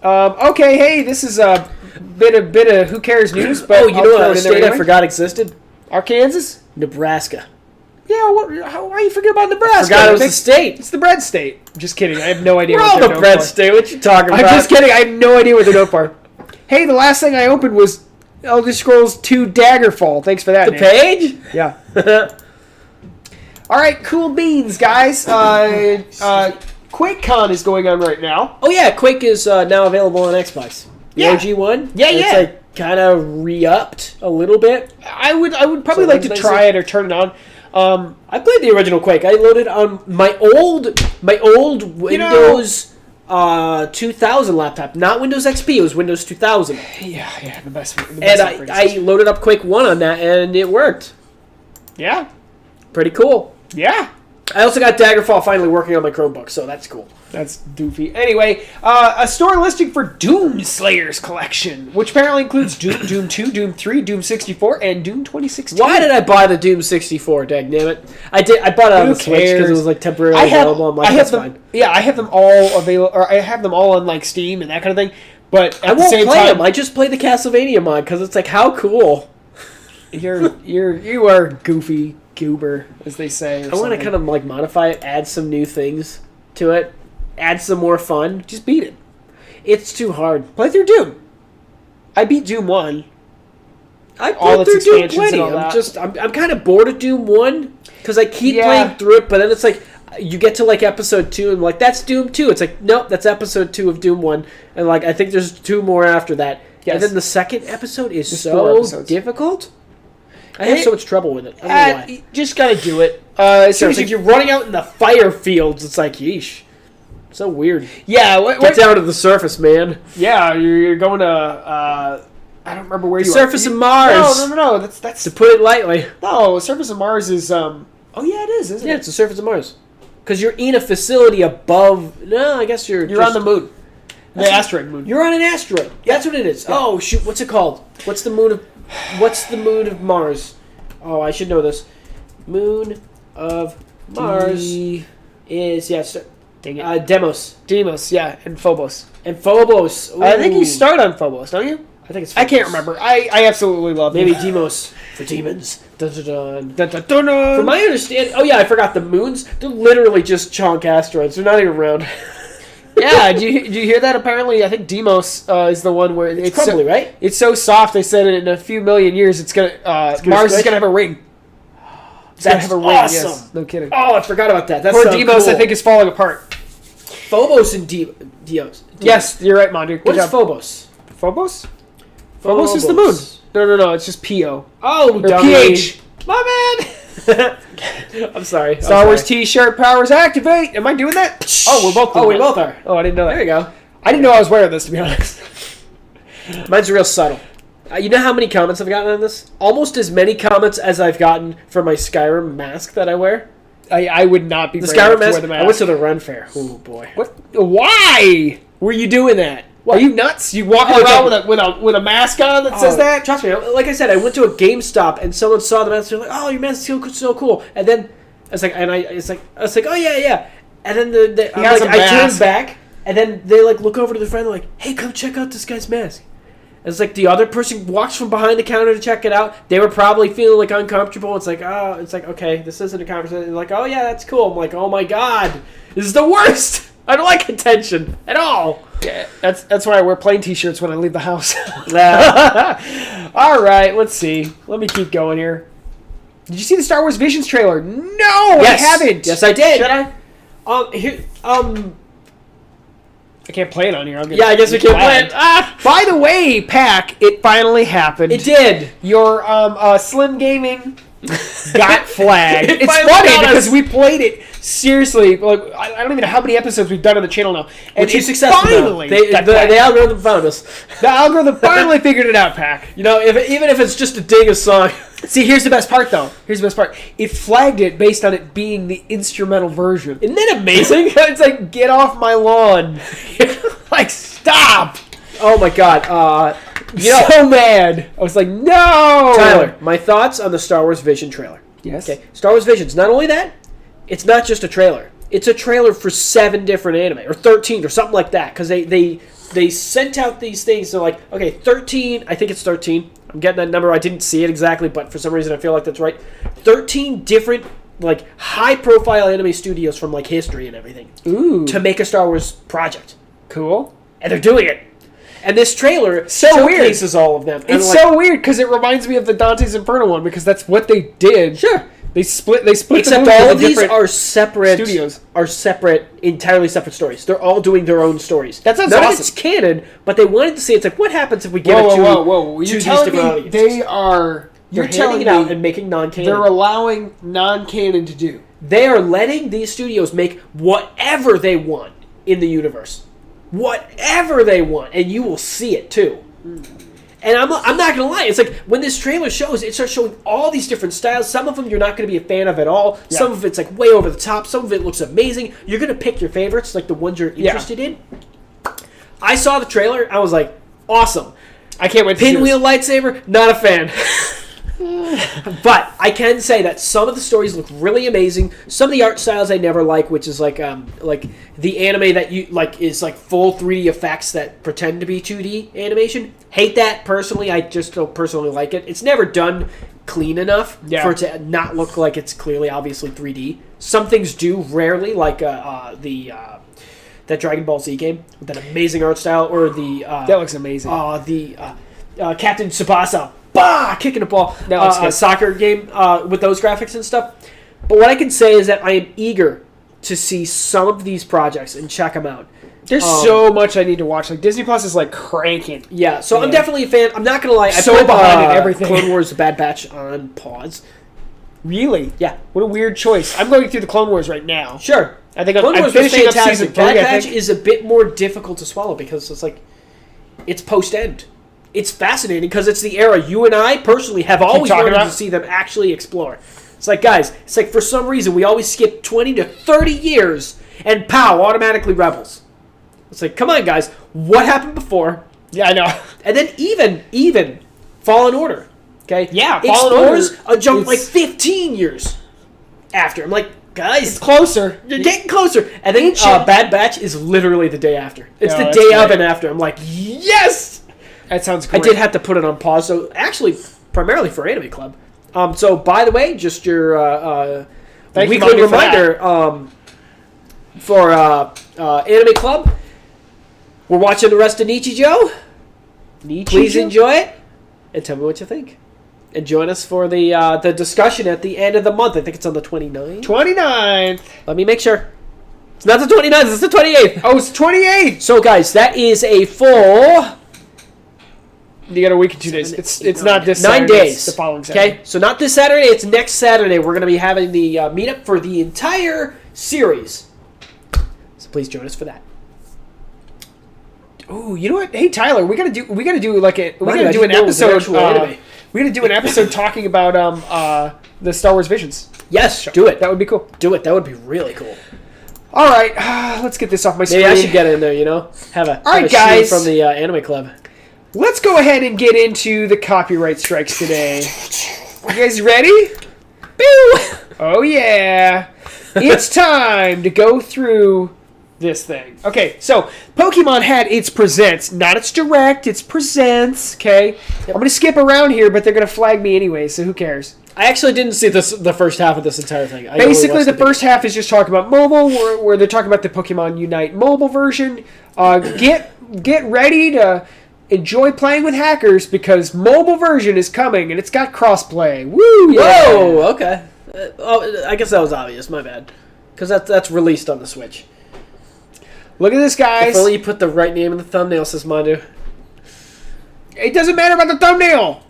Okay, hey, this is a bit of who cares news. But you know what state I forgot existed? Arkansas? Nebraska. Yeah, why are you forgetting about Nebraska? I forgot it was the state. It's the bread state. I'm just kidding. I have no idea We're what all the bread state. What you talking about? I'm just kidding. I have no idea what they're known for. Hey, the last thing I opened was Elder Scrolls 2 Daggerfall. Thanks for that, The page? Yeah. All right, cool beans, guys. QuakeCon is going on right now. Oh yeah, Quake is now available on Xbox. The OG one. Yeah, it's like kind of re-upped a little bit. I would probably like to try it or turn it on. I played the original Quake. I loaded on my old Windows 2000 laptop, not Windows XP. It was Windows 2000. Yeah, the best. And I loaded up Quake 1 on that, and it worked. Yeah, pretty cool. Yeah. I also got Daggerfall finally working on my Chromebook, so that's cool. That's doofy. Anyway, a store listing for Doom Slayers Collection, which apparently includes Doom 2, Doom 3, Doom 64, and Doom 2016. Why did I buy the Doom 64, dagnammit? I bought it on the Switch because it was like temporarily available. I'm like, that's fine. Yeah, I have them all available, or I have them all on like Steam and that kind of thing. But I won't play them. I just play the Castlevania mod because it's like, how cool. You are goofy goober, as they say. I want to kind of like modify it, add some new things to it, add some more fun. Just beat it. It's too hard. Play through Doom. I beat Doom 1. I played through Doom plenty. I'm kind of bored of Doom 1 because I keep playing through it, but then it's like you get to like episode 2 and like, that's Doom 2. It's like, nope, that's episode 2 of Doom 1, and like I think there's 2 more after that. Yes. And then the second episode is so difficult. I have so much trouble with it. I don't know why. You just gotta do it. Seriously, if you're running out in the fire fields, it's like, yeesh. So weird. Yeah. Get down to the surface, man. Yeah, you're going to, I don't remember where you are. Surface of Mars. No. That's to put it lightly. No, surface of Mars is, oh yeah, it is, isn't it? Yeah, it's the surface of Mars. Because you're in a facility above, no, I guess you're on the moon. The asteroid moon. You're on an asteroid. That's what it is. Yeah. Oh, shoot, what's it called? What's the moon of Mars? Oh, I should know this. Moon of Mars is, dang it. Deimos. Deimos, yeah, and Phobos. Ooh. I think you start on Phobos, don't you? I think it's Phobos. I can't remember. I absolutely love it. Maybe Deimos for demons. Dun, dun, dun. Dun, dun, dun, dun. From my understanding, oh yeah, I forgot the moons. They're literally just chunk asteroids. They're not even round. Yeah, do you hear that? Apparently, I think Deimos is the one where it's crumbly, right? It's so soft. They said in a few million years, it's gonna Mars is gonna have a ring. It's gonna have a ring. Awesome. Yes. No kidding. Oh, I forgot about that. That's Poor so Deimos, cool. I think, is falling apart. Phobos and Deimos. Yes, you're right, Mondu. What is Phobos? Phobos? Phobos is the moon. No. It's just P-O. Oh, PH. My bad. I'm sorry. Star Wars T-shirt powers activate. Am I doing that? Oh, we're both. We both are. Oh, I didn't know that. There you go. I didn't know I was wearing this, to be honest. Mine's real subtle. You know how many comments I've gotten on this? Almost as many comments as I've gotten for my Skyrim mask that I wear. I would not be the Skyrim mask. Wear the mask. I went to the Run Fair. Oh boy. What? Why were you doing that? What? Are you nuts? You walking around with a mask on that says that? Trust me. Like I said, I went to a GameStop and someone saw the mask. They're like, "Oh, your mask is so cool." And then I was like, "Oh yeah." And then I turned back, and then they like look over to the friend. They're like, "Hey, come check out this guy's mask." And it's like the other person walks from behind the counter to check it out. They were probably feeling like uncomfortable. It's like, okay, this isn't a conversation. They're like, "Oh yeah, that's cool." I'm like, "Oh my god, this is the worst." I don't like attention at all. Yeah, that's why I wear plain T-shirts when I leave the house. All right, let's see. Let me keep going here. Did you see the Star Wars Visions trailer? No, yes. I haven't. Yes, I did. Should I? I can't play it on here. I guess we can't play it. By the way, Pack, it finally happened. It did. Your Slim Gaming got flagged. It's funny because we played it seriously. Like I don't even know how many episodes we've done on the channel now. And it's successful. Finally, the algorithm found us. The algorithm finally figured it out, Pack. You know, even if it's just a ding a song. See, here's the best part, though. It flagged it based on it being the instrumental version. Isn't that amazing? It's like, get off my lawn. Like, stop. Oh, my God. So mad. I was like, no. Tyler, my thoughts on the Star Wars Vision trailer. Yes. Okay. Star Wars Visions. Not only that, it's not just a trailer. It's a trailer for 7 different anime, or 13, or something like that. Because they sent out these things. They're like, okay, 13. I think it's 13. I'm getting that number. I didn't see it exactly, but for some reason I feel like that's right. 13 different, like, high-profile anime studios from, like, history and everything. Ooh. To make a Star Wars project. Cool. And they're doing it. And this trailer showcases all of them. It's so weird because it reminds me of the Dante's Inferno one because that's what they did. Sure. They split. They split. Except the movie all into of these different are separate studios. Entirely separate stories. They're all doing their own stories. That sounds None awesome. of it's canon, but they wanted to see. It's like, what happens if we give it to You're these telling different me audiences? they are. You're You're telling telling it out me and making non-canon. they're allowing non-canon to do. They are letting these studios make whatever they want in the universe. Whatever they want. And you will see it, too. And I'm not going to lie. It's like, when this trailer shows, it starts showing all these different styles. Some of them you're not going to be a fan of at all. Yeah. Some of it's, like, way over the top. Some of it looks amazing. You're going to pick your favorites, like the ones you're interested in. I saw the trailer. I was like, awesome. I can't wait to Pinwheel lightsaber, not a fan. But I can say that some of the stories look really amazing. Some of the art styles I never like, which is like the anime that you like is like full 3D effects that pretend to be 2D animation. Hate that personally. I just don't personally like it. It's never done clean enough for it to not look like it's clearly obviously 3D. Some things do rarely, like that Dragon Ball Z game with that amazing art style, or the that looks amazing. Captain Tsubasa. Kicking a ball. A soccer game with those graphics and stuff. But what I can say is that I am eager to see some of these projects and check them out. There's so much I need to watch. Like Disney Plus is like cranking. Yeah, so I'm definitely a fan. I'm not gonna lie. I So put behind in everything. Clone Wars: The Bad Batch on pause. Really? Yeah. What a weird choice. I'm going through the Clone Wars right now. Sure. I think Clone I'm Wars was finishing up fantastic. season 3. Bad I Batch think. is a bit more difficult to swallow because it's like it's post-end. It's fascinating because it's the era you and I personally have always wanted to see them actually explore. It's like, guys, it's like for some reason we always skip 20 to 30 years and pow, automatically Rebels. It's like, come on, guys, what happened before? Yeah, I know. And then even Fallen Order, okay? Yeah, Fallen explores Order. a jump like 15 years after. I'm like, guys, It's closer. you're getting closer. And then Bad Batch is literally the day after. It's No, the that's day of great. and after. I'm like, yes! That sounds great. I did have to put it on pause, so actually, primarily for Anime Club. So, by the way, just your Thank you, weekly Monday, for reminder for Anime Club. We're watching the rest of Nichijou. Please enjoy it, and tell me what you think. And join us for the discussion at the end of the month. I think it's on the 29th. 29th. Let me make sure. It's not the 29th, it's the 28th. Oh, it's 28th. So, guys, that is a full... You got a week and 2 days. It's not this 9 Saturday, days. It's the following Saturday. Okay, so not this Saturday. It's next Saturday. We're going to be having the meetup for the entire series. So please join us for that. Oh, you know what? Hey Tyler, we gotta do an episode. We gotta do an episode talking about the Star Wars Visions. Yes, do it. That would be cool. Do it. That would be really cool. All right, let's get this off my screen. Maybe I should get in there. Have a right, shoot guys. from the Anime Club. Let's go ahead and get into the copyright strikes today. You guys ready? Boo! Oh yeah, it's time to go through this thing. Okay, so Pokemon had its presents, not its direct, its presents. Okay, I'm gonna skip around here, but they're gonna flag me anyway, so who cares? I actually didn't see the first half of this entire thing. Basically, the first half is just talking about mobile, where they're talking about the Pokemon Unite mobile version. Get ready to enjoy playing with hackers because mobile version is coming and it's got crossplay. Woo! Yeah. Whoa! Okay. I guess that was obvious. My bad. Because that's released on the Switch. Look at this, guys. If only you put the right name in the thumbnail, says Mandu. It doesn't matter about the thumbnail.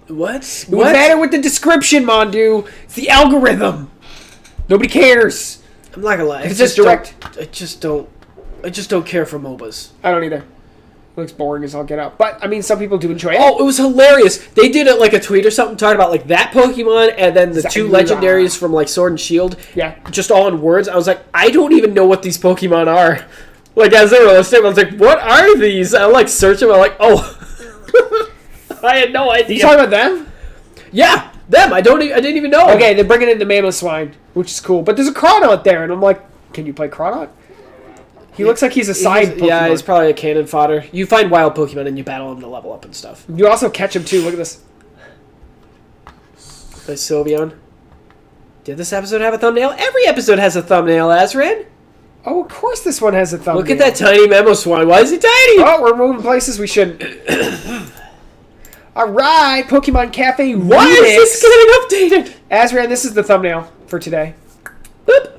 What? It would matter with the description, Mondu. It's the algorithm. Nobody cares. I'm not gonna lie. If it's just direct. I just don't care for MOBAs. I don't either. It looks boring as all get out. But, I mean, some people do enjoy it. Oh, it was hilarious. They did it like a tweet or something talking about like that Pokemon and then the two legendaries from like Sword and Shield. Yeah. Just all in words. I was like, I don't even know what these Pokemon are. Like, as they were listed, I was like, what are these? I like search them. I'm like, oh. I had no idea. You talking about them? Yeah, them. I didn't even know. Okay, they're bringing in the Mamoswine, which is cool. But there's a Crawdont there, and I'm like, can you play Crawdont? He looks like he's a side Pokemon. Yeah, he's probably a cannon fodder. You find wild Pokemon and you battle them to level up and stuff. You also catch him, too. Look at this. Nice Sylveon. Did this episode have a thumbnail? Every episode has a thumbnail, Azran. Oh, of course this one has a thumbnail. Look at that tiny Mamoswine. Why is he tiny? Oh, we're moving places we shouldn't. All right, Pokemon Cafe Why Remix. is this getting updated? Azran, this is the thumbnail for today. Boop.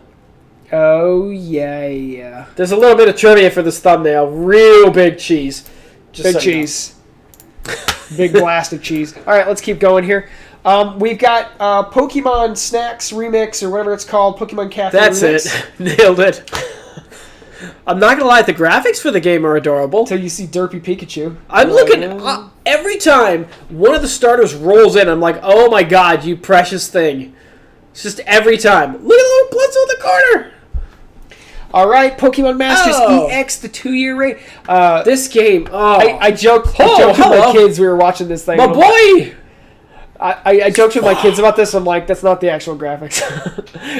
Oh, yeah. There's a little bit of trivia for this thumbnail. Real big cheese. Just Big cheese. Big blast of cheese. All right, let's keep going here. We've got Pokemon Snacks Remix, or whatever it's called, Pokemon Cafe That's Remix. it. Nailed it. I'm not going to lie, the graphics for the game are adorable. Until you see Derpy Pikachu. I'm looking... every time one of the starters rolls in, I'm like, oh my god, you precious thing. It's just every time. Look at the little blitz on the corner. All right, Pokemon Masters EX, the 2-year rate. This game, I joked with my kids. We were watching this thing. My boy! I joked with my kids about this. I'm like, that's not the actual graphics.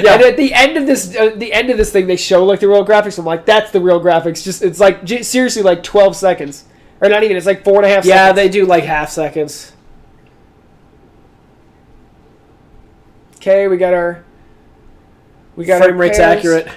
Yeah. And at the end of this thing, they show like the real graphics. I'm like, that's the real graphics. Just it's like seriously like 12 seconds, or not even. It's like 4.5 seconds. Yeah, they do like half seconds. Okay, we got our frame rate's accurate.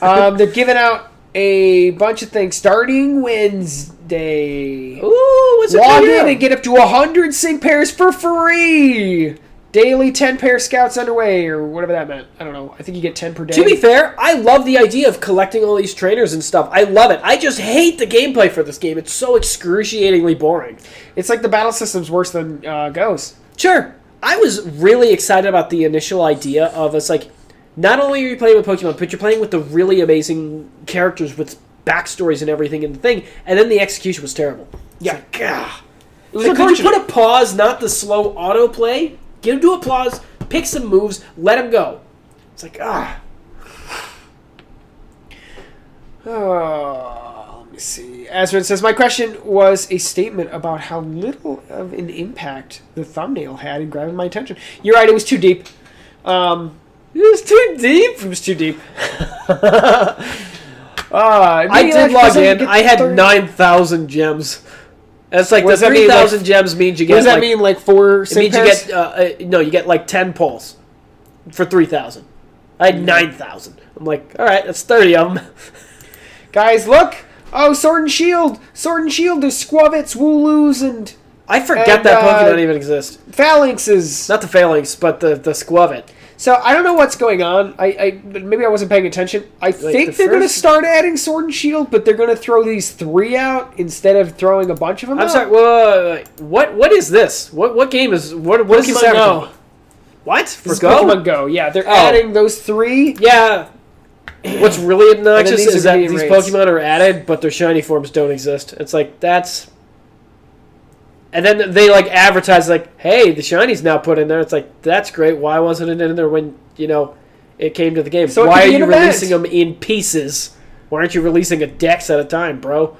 They're giving out a bunch of things starting Wednesday. Ooh, what's it? Log in and get up to 100 sync pairs for free. Daily 10 pair scouts underway, or whatever that meant. I don't know. I think you get 10 per day. To be fair, I love the idea of collecting all these trainers and stuff. I love it. I just hate the gameplay for this game. It's so excruciatingly boring. It's like the battle system's worse than Go's. Sure. I was really excited about the initial idea of us, like, not only are you playing with Pokemon, but you're playing with the really amazing characters with backstories and everything in the thing, and then the execution was terrible. Yeah. Like, it was like, could you put a pause, not the slow autoplay? Get him to a pause, pick some moves, let him go. It's like, Oh, let me see. Azrin says, my question was a statement about how little of an impact the thumbnail had in grabbing my attention. You're right, it was too deep. It was too deep. It was too deep. I did log in. I had 9,000 gems. That's like the 3,000 gems means you get. What does that mean? Like 4 sync pairs? You get no, you get like 10 pulls for 3,000. I had 9,000. I'm like, all right, that's 30 of them. Guys, look! Oh, Sword and Shield! Sword and Shield. There's Squavits, Wooloos, and I forget that Pokemon even exists. Phalanxes. Not the Phalanx, but the Squavit. So I don't know what's going on. Maybe I wasn't paying attention. I think they're going to start adding Sword and Shield, but they're going to throw these 3 out instead of throwing a bunch of them out. I'm sorry. Wait. What is this? What game is what is this? Go. What? For Go? Pokemon Go. Yeah, they're adding those 3. Yeah. What's really obnoxious is that these rates. Pokemon are added, but their shiny forms don't exist. It's like, that's... And then they, like, advertise, like, hey, the shiny's now put in there. It's like, that's great. Why wasn't it in there when, it came to the game? So why are you releasing them in pieces? Why aren't you releasing a dex at a time, bro?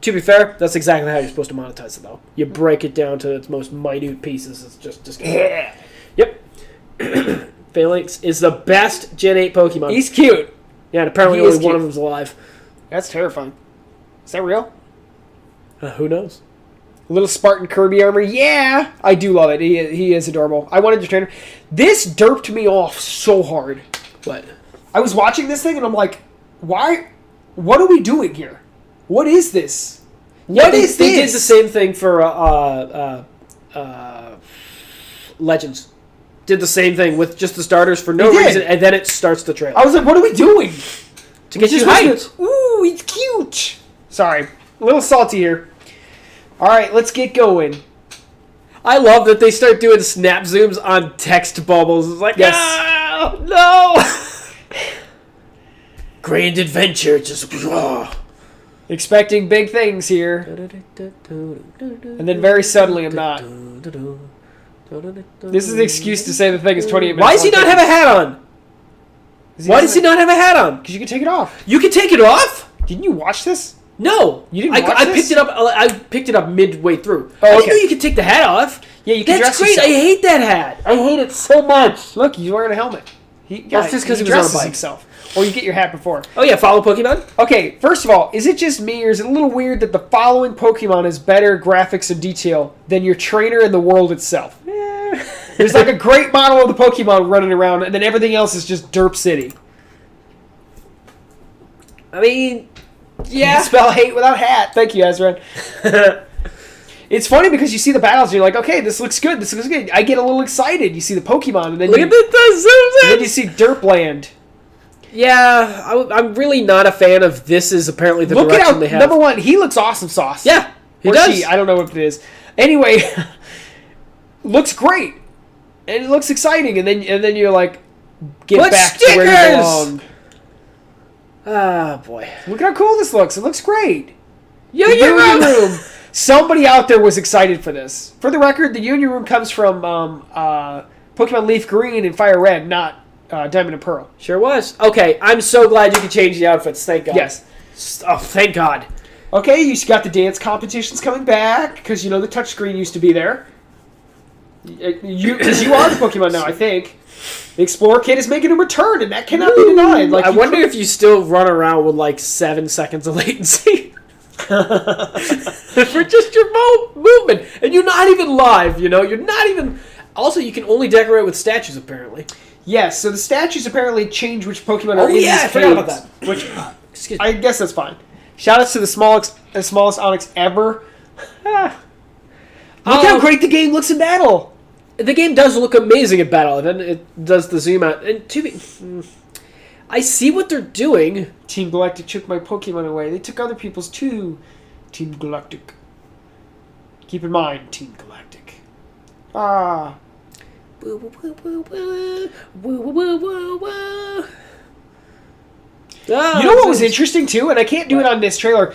To be fair, that's exactly how you're supposed to monetize it, though. You break it down to its most minute pieces. It's just yeah. Yep. Phalanx is the best Gen 8 Pokemon. He's cute. Yeah, and apparently only one of them's alive. That's terrifying. Is that real? Who knows? Little Spartan Kirby armor. Yeah! I do love it. He is adorable. I wanted to train him. This derped me off so hard. What? I was watching this thing and I'm like, why? What are we doing here? What is this? What is this? They did the same thing for Legends. Did the same thing with just the starters for no reason, and then it starts the trailer. I was like, what are we doing? To get you hyped. Ooh, it's cute. Sorry. A little salty here. All right, let's get going. I love that they start doing snap zooms on text bubbles. It's like, yes. No! Grand adventure, just... Expecting big things here. And then very suddenly I'm not. This is an excuse to say the thing is 28 minutes. Why does he not have a hat on? Why does he not have a hat on? Because you can take it off. You can take it off? Didn't you watch this? No. You didn't watch I this? picked it up. I picked it up midway through. Oh, okay. I didn't know you could take the hat off. Yeah, you can That's dress great. yourself. I hate that hat. I hate it so much. Look, he's wearing a helmet. That's just because he was dresses on a bike. himself. Or you get your hat before. Oh yeah, follow Pokemon? Okay, first of all, is it just me or is it a little weird that the following Pokemon has better graphics and detail than your trainer in the world itself? There's like a great model of the Pokemon running around and then everything else is just Derp City. I mean, yeah. You can spell hate without hat. Thank you, Ezra. It's funny because you see the battles and you're like, okay, this looks good. This looks good. I get a little excited. You see the Pokemon and then Look at the and then you see Derpland. Yeah, I'm really not a fan of this. Is apparently the direction they have. Number one, he looks awesome sauce. Yeah, he or does. She, I don't know what it is. Anyway, looks great and it looks exciting. And then you're like, get back to where you belong. Ah, boy. Look how cool this looks. It looks great. Union Room. Somebody out there was excited for this. For the record, the Union Room comes from Pokemon Leaf Green and Fire Red, not Diamond and Pearl. Sure was. Okay, I'm so glad you could change the outfits. Thank God. Yes. Oh, thank God. Okay, you got the dance competitions coming back, because you know the touchscreen used to be there. Because you are the Pokemon now, I think. The Explorer Kid is making a return, and that cannot be denied. Like, I wonder if you still run around with like 7 seconds of latency. For just your movement. And you're not even live, you know? You're not even... Also, you can only decorate with statues, apparently. Yes, so the statues apparently change which Pokemon are in these I forgot about that. Which, excuse me. I guess that's fine. Shoutouts to the smallest Onyx ever. Look how great the game looks in battle. The game does look amazing in battle, and then it does the zoom out. And I see what they're doing. Team Galactic took my Pokemon away. They took other people's too. Team Galactic. Keep in mind, Team Galactic. Ah. Woo, woo, woo, woo, woo. Woo, woo, woo, woo. You know what was interesting too, and I can't do it on this trailer.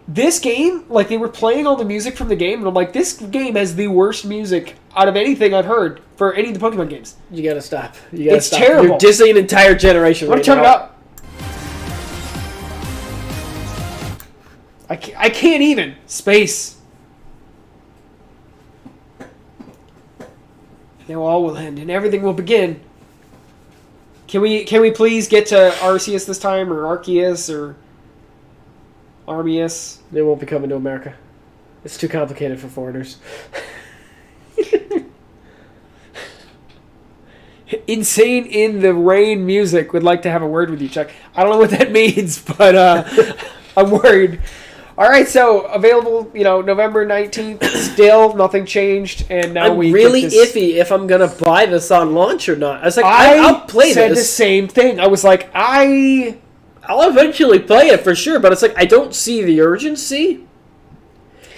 This game, like they were playing all the music from the game, and I'm like, this game has the worst music out of anything I've heard for any of the Pokemon games. You gotta stop. You gotta stop. Terrible. You're dissing an entire generation. I'm gonna turn it up. I can't even. Space. Now all will end and everything will begin. Can we please get to Arceus this time, or Arceus, or Arceus? They won't be coming to America. It's too complicated for foreigners. Insane in the Rain music would like to have a word with you, Chuck. I don't know what that means, but I'm worried. All right, so available, November 19th. Still nothing changed, and now I'm really iffy if I'm gonna buy this on launch or not. I was like, I'll play this. I said the same thing. I was like, I'll eventually play it for sure, but it's like I don't see the urgency.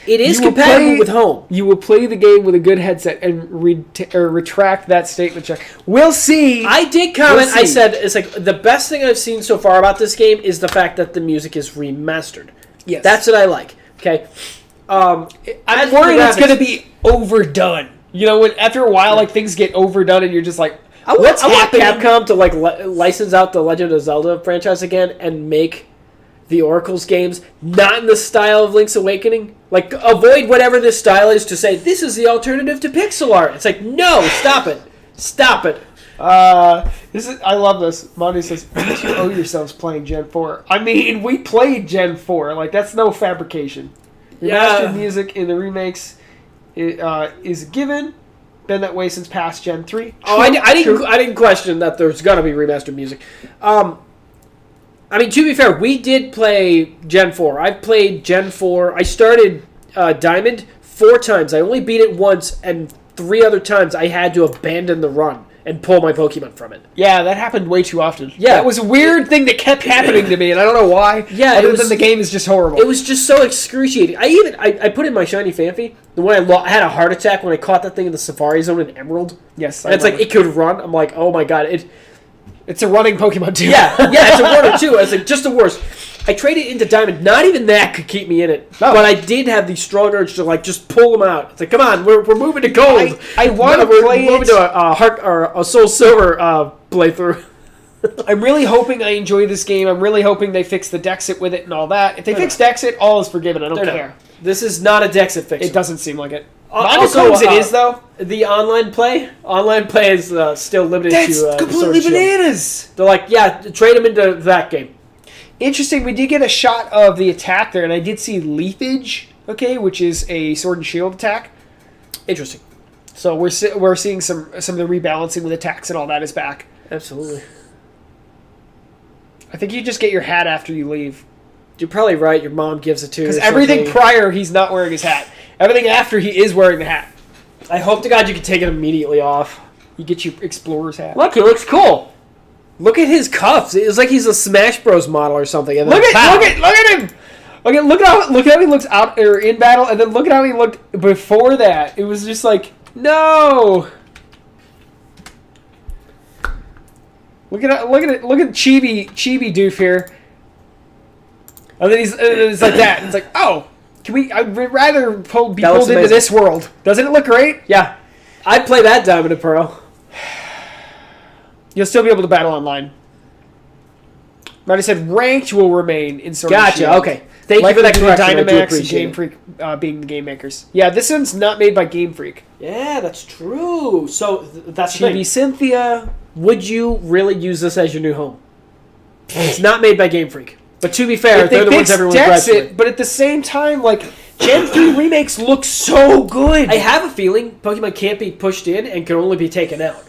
It is compatible with home. You will play the game with a good headset and retract that statement, Chuck. We'll see. I did comment. I said it's like the best thing I've seen so far about this game is the fact that the music is remastered. Yes, that's what I like. Okay, I'm worried it's going to be overdone. When after a while, like things get overdone, and you're just like, what's happening? I want Capcom to like license out the Legend of Zelda franchise again and make the Oracle's games not in the style of Link's Awakening. Like, avoid whatever this style is to say this is the alternative to pixel art. It's like, no, stop it, stop it. I love this. Monty says, you owe yourselves playing Gen 4. I mean, we played Gen 4. Like, that's no fabrication. Remastered music in the remakes is a given. Been that way since past Gen 3. True, I didn't question that there's gonna be remastered music. I mean, to be fair, we did play Gen 4. I've played Gen 4. I started Diamond 4 times. I only beat it once, and 3 other times I had to abandon the run and pull my Pokemon from it. Yeah, that happened way too often. Yeah. That was a weird thing that kept happening to me, and I don't know why. Yeah, other than the game is just horrible. It was just so excruciating. I put in my shiny Phanpy, the one I had a heart attack when I caught that thing in the Safari Zone in Emerald. Yes, and it's like, it could run. I'm like, oh my god, it's a running Pokemon too. Yeah, it's a runner too. It's like just the worst. I traded into Diamond. Not even that could keep me in it. No. But I did have the strong urge to like just pull them out. It's like, come on, we're moving to gold. I want to play we're moving to a Heart or a Soul Silver playthrough. I'm really hoping I enjoy this game. I'm really hoping they fix the Dexit with it and all that. If they fix Dexit, all is forgiven. I don't care. This is not a Dexit fix. It doesn't seem like it. Also, it is though. The online play is still limited That's to. That's completely bananas. They're like, yeah, trade them into that game. Interesting. We did get a shot of the attack there, and I did see leafage. Okay, which is a sword and shield attack. Interesting. So we're seeing some of the rebalancing with attacks and all that is back. Absolutely. I think you just get your hat after you leave. You're probably right. Your mom gives it to you. Because everything prior, he's not wearing his hat. Everything after he is wearing the hat. I hope to God you can take it immediately off. You get your explorer's hat. Look, he looks cool. Look at his cuffs. It's like he's a Smash Bros model or something. And look at him. Okay, look at how he looks out or in battle, and then look at how he looked before that. It was just like, no. Look at Chibi Doof here. And then it's like that. And it's like, oh, I'd rather be pulled into this world. Doesn't it look great? Yeah. I'd play that Diamond and Pearl. You'll still be able to battle online. But I said ranked will remain in Sword and Shield. Gotcha, okay. Thank you for that correction. Dynamax and Game Freak being the game makers. Yeah, this one's not made by Game Freak. Yeah, that's true. So that's Chibi Cynthia. Would you really use this as your new home? It's not made by Game Freak. But to be fair, they're the ones everyone grabs it. But at the same time, like, Gen 3 remakes look so good. I have a feeling Pokemon can't be pushed in and can only be taken out.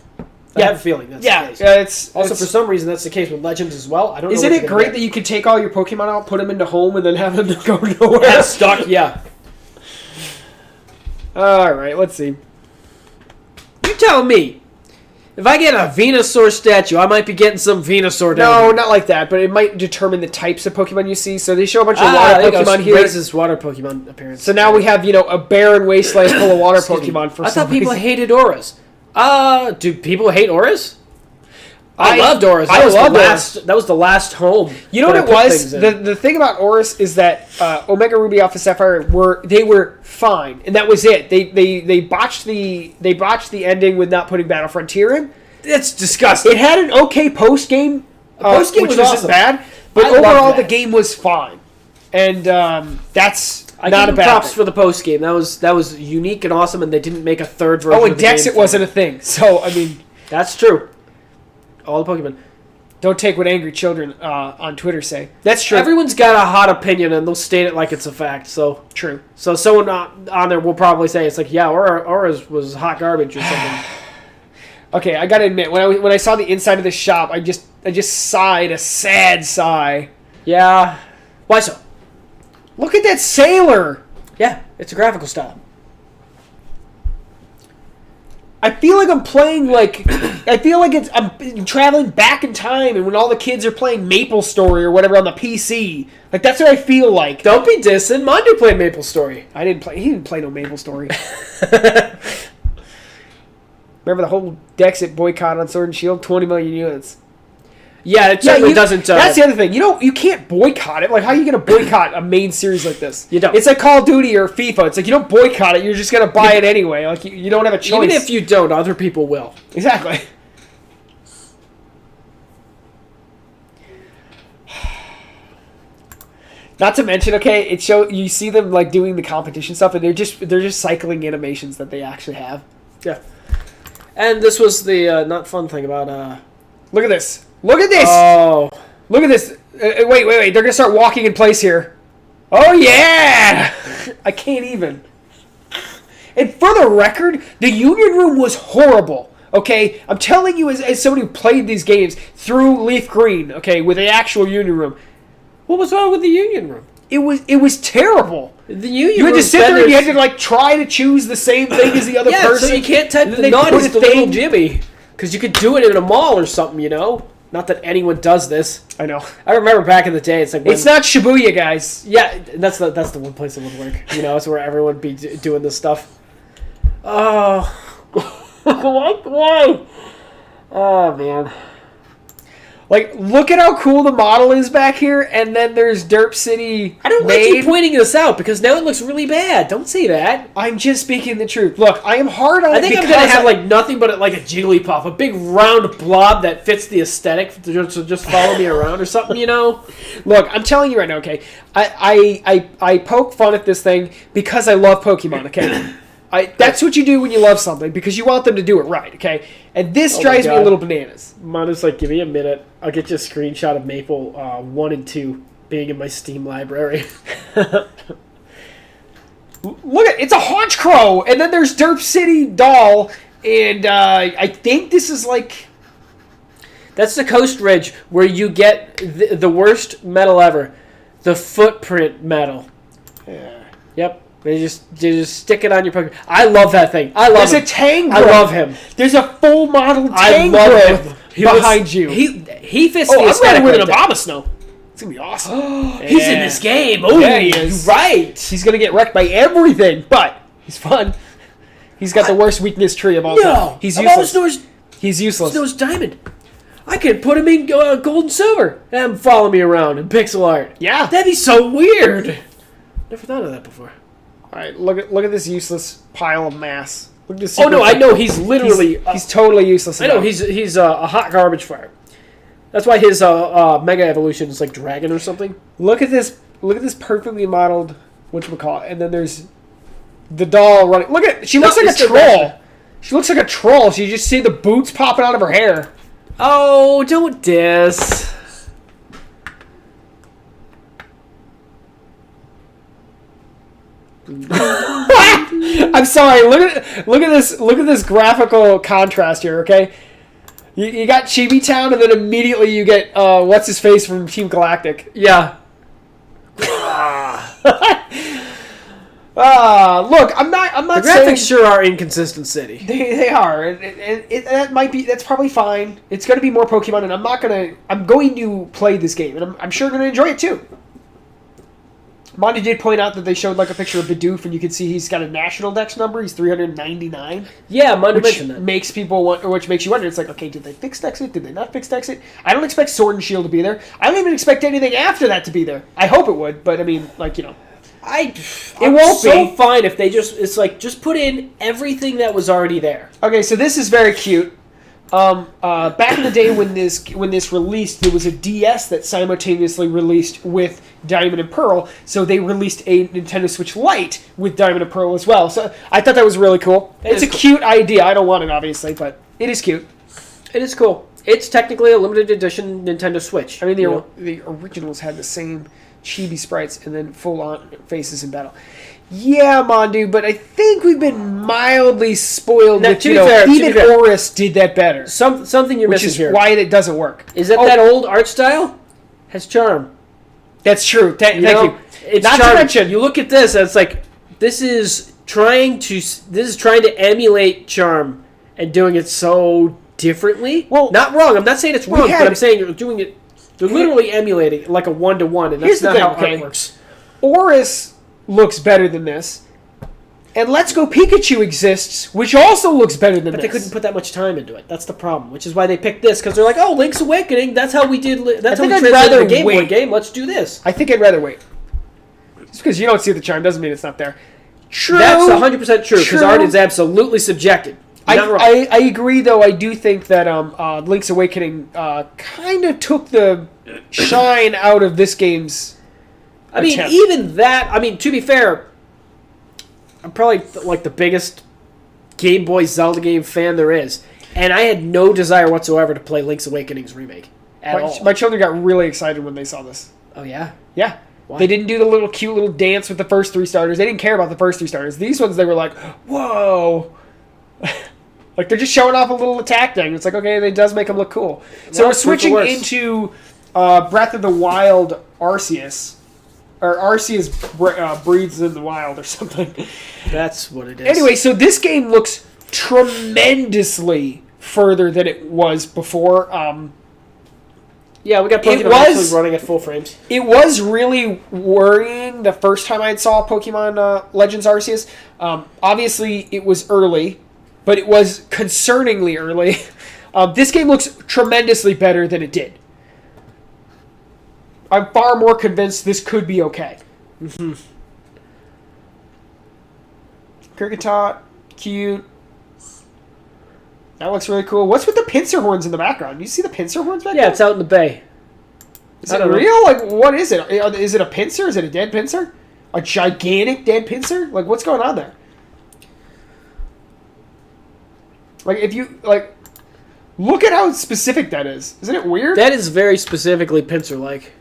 I have a feeling that's the case. It's for some reason that's the case with Legends as well. I don't know. Isn't it great that you can take all your Pokemon out, put them into home, and then have them go nowhere? Yeah, stuck, yeah. Alright, let's see. You tell me. If I get a Venusaur statue, I might be getting some Venusaur down No, here. not like that, but it might determine the types of Pokemon you see. So they show a bunch of water Pokemon here. Raises water Pokemon appearance. So now we have, a barren wasteland full of water Pokemon for I some thought people reason. hated auras. Do people hate auras? I loved auras. That was the last home. You know what it was? The thing about auras is that Omega Ruby Alpha Sapphire were fine, and that was it. They botched the ending with not putting Battle Frontier in. It's disgusting. It had an okay post game. Post game was wasn't awesome. Bad, but overall the game was fine, and that's not a bad props thing. for the post game. That was unique and awesome, and they didn't make a third version. Oh, and Dexit wasn't a thing. So I mean, that's true. All the Pokemon. Don't take what angry children on Twitter say. That's true. Everyone's got a hot opinion, and they'll state it like it's a fact. So true. So someone on there will probably say it's like, yeah, Aura's was hot garbage or something. Okay, I gotta admit, when I saw the inside of this shop, I just sighed a sad sigh. Yeah. Why so? Look at that sailor. Yeah, it's a graphical style. I feel like I'm playing I'm traveling back in time, and when all the kids are playing Maple Story or whatever on the PC, like that's what I feel like. Don't be dissing. Mondo played Maple Story. He didn't play no Maple Story. Remember the whole Dexit boycott on Sword and Shield? 20 million units. Yeah, it certainly doesn't. That's the other thing. You can't boycott it. Like, how are you going to boycott a main series like this? You don't. It's like Call of Duty or FIFA. It's like you don't boycott it. You're just going to buy it anyway. Like you don't have a choice. Even if you don't, other people will. Exactly. Not to mention, okay, you see them like doing the competition stuff, and they're just cycling animations that they actually have. Yeah. And this was the not fun thing about. Look at this. Look at this! Oh. Look at this. Wait. They're going to start walking in place here. Oh, yeah! I can't even. And for the record, the Union Room was horrible. Okay? I'm telling you as somebody who played these games through Leaf Green, okay, with the actual Union Room. What was wrong with the Union Room? It was terrible. The Union Room. You had to sit there and you had to, like, try to choose the same thing as the other person. So you can't type the naughty to little Jimmy. Because you could do it in a mall or something, you know? Not that anyone does this. I know. I remember back in the day, it's like it's not Shibuya, guys. Yeah, that's the one place it would work. You know, it's where everyone would be doing this stuff. Oh, why? Oh man. Like, look at how cool the model is back here, and then there's Derp City. I don't like you pointing this out because now it looks really bad. Don't say that. I'm just speaking the truth. Look, I am hard on it. I think I'm gonna have like nothing but like a Jigglypuff, a big round blob that fits the aesthetic to just follow me around or something, you know. Look, I'm telling you right now, okay. I poke fun at this thing because I love Pokemon, okay. That's what you do when you love something, because you want them to do it right, okay? And this drives me a little bananas. Mono's like, give me a minute. I'll get you a screenshot of Maple 1 and 2 being in my Steam library. Look at it's a Haunch Crow, and then there's Derp City Doll, and I think this is like... That's the Coast Ridge, where you get the worst medal ever. The footprint medal. Yeah. Yep. They just stick it on your Pokemon. I love that thing. I love There's a Tangrowth. I love him. There's a full model Tangrowth behind you. He fits Oh, the I'm aesthetic running with right an there. Abomasnow. It's going to be awesome. He's in this game. Oh, yeah, he is. You're right. He's going to get wrecked by everything, but he's fun. He's got the worst weakness tree of all time. He's useless. He's useless. Snow's Diamond. I could put him in Gold and Silver and have him follow me around in pixel art. Yeah. That'd be so weird. Never thought of that before. All right, look at this useless pile of mass. Look at this. Oh no, I know he's literally he's totally useless. I know he's a hot garbage fire. That's why his mega evolution is like dragon or something. Look at this perfectly modeled whatchamacallit, and then there's the doll running. Look at she looks like a troll. She looks like a troll. So you just see the boots popping out of her hair. Oh, don't diss. I'm sorry. Look at this graphical contrast here. Okay, you got Chibi Town, and then immediately you get what's his face from Team Galactic. Yeah. Look, I'm not the saying graphics sure are inconsistent, City. they are, and that's probably fine. It's going to be more Pokemon, and I'm going to play this game, and I'm sure going to enjoy it too. Monty did point out that they showed like a picture of Bidoof, and you can see he's got a national dex number. He's 399. Yeah, Monty which mentioned that. Makes people which makes you wonder. It's like, okay, did they fix dex it? Did they not fix dex it? I don't expect Sword and Shield to be there. I don't even expect anything after that to be there. I hope it would, but I mean, like, you know, it won't so be fine if they just put in everything that was already there. Okay, so this is very cute. Back in the day when this released, there was a DS that simultaneously released with Diamond and Pearl, so they released a Nintendo Switch Lite with Diamond and Pearl as well. So I thought that was really cool. It's a cute idea. I don't want it, obviously, but it is cute. It is cool. It's technically a limited edition Nintendo Switch. I mean, the originals had the same chibi sprites and then full-on faces in battle. Yeah, Mondu, but I think we've been mildly spoiled now, with, even Horus did that better. Something you're missing here. Which is why it doesn't work. Is that old art style has charm. That's true. Thank you. It's not charm. to mention, you look at this, and it's like this is trying to emulate charm and doing it so differently. Well, not wrong. I'm not saying it's wrong, but I'm saying you're doing it. They're literally emulating it like a 1-to-1, and that's not how art works. Horus looks better than this, and Let's Go Pikachu exists, which also looks better than this. But they couldn't put that much time into it. That's the problem, which is why they picked this, because they're like, oh, Link's Awakening, that's how we did. That's how we translated the Game Boy game. Let's do this. I think I'd rather wait. Just because you don't see the charm doesn't mean it's not there. True. That's 100% true, because art is absolutely subjective. I agree, though. I do think that Link's Awakening kind of took the shine out of this game's attempt. Even that, to be fair, I'm probably like the biggest Game Boy Zelda game fan there is. And I had no desire whatsoever to play Link's Awakening's remake at all. My children got really excited when they saw this. Oh, yeah? Yeah. Why? They didn't do the cute little dance with the first 3 starters. They didn't care about the first 3 starters. These ones, they were like, whoa. Like, they're just showing off a little attack thing. It's like, okay, it does make them look cool. So we're switching into Breath of the Wild Arceus. Or Arceus breathes in the wild or something. That's what it is. Anyway, so this game looks tremendously further than it was before. Yeah, we got Pokemon actually running at full frames. It was really worrying the first time I saw Pokemon Legends Arceus. Obviously, it was early, but it was concerningly early. This game looks tremendously better than it did. I'm far more convinced this could be okay. Mm-hmm. Kricketot, cute. That looks really cool. What's with the pincer horns in the background? Do you see the pincer horns back there? Yeah, it's out in the bay. Is it real? Like, what is it? Is it a pincer? Is it a dead pincer? A gigantic dead pincer? Like, what's going on there? Like, if you, like, look at how specific that is. Isn't it weird? That is very specifically pincer-like.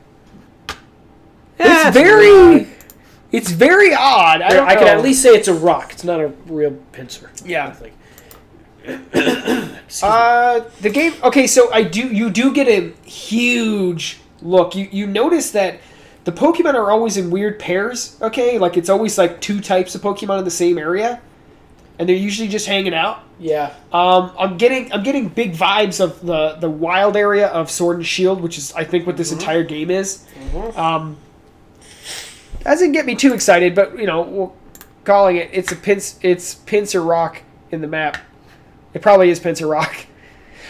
It's very odd. I can at least say it's a rock. It's not a real pincer. Yeah. The game. Okay, so you do get a huge look. You notice that the Pokemon are always in weird pairs, okay? Like, it's always, like, 2 types of Pokemon in the same area. And they're usually just hanging out. Yeah. I'm getting big vibes of the wild area of Sword and Shield, which is, I think, what this entire game is. Doesn't get me too excited, but, you know, we're calling it. It's Pinsir Rock in the map. It probably is Pinsir Rock.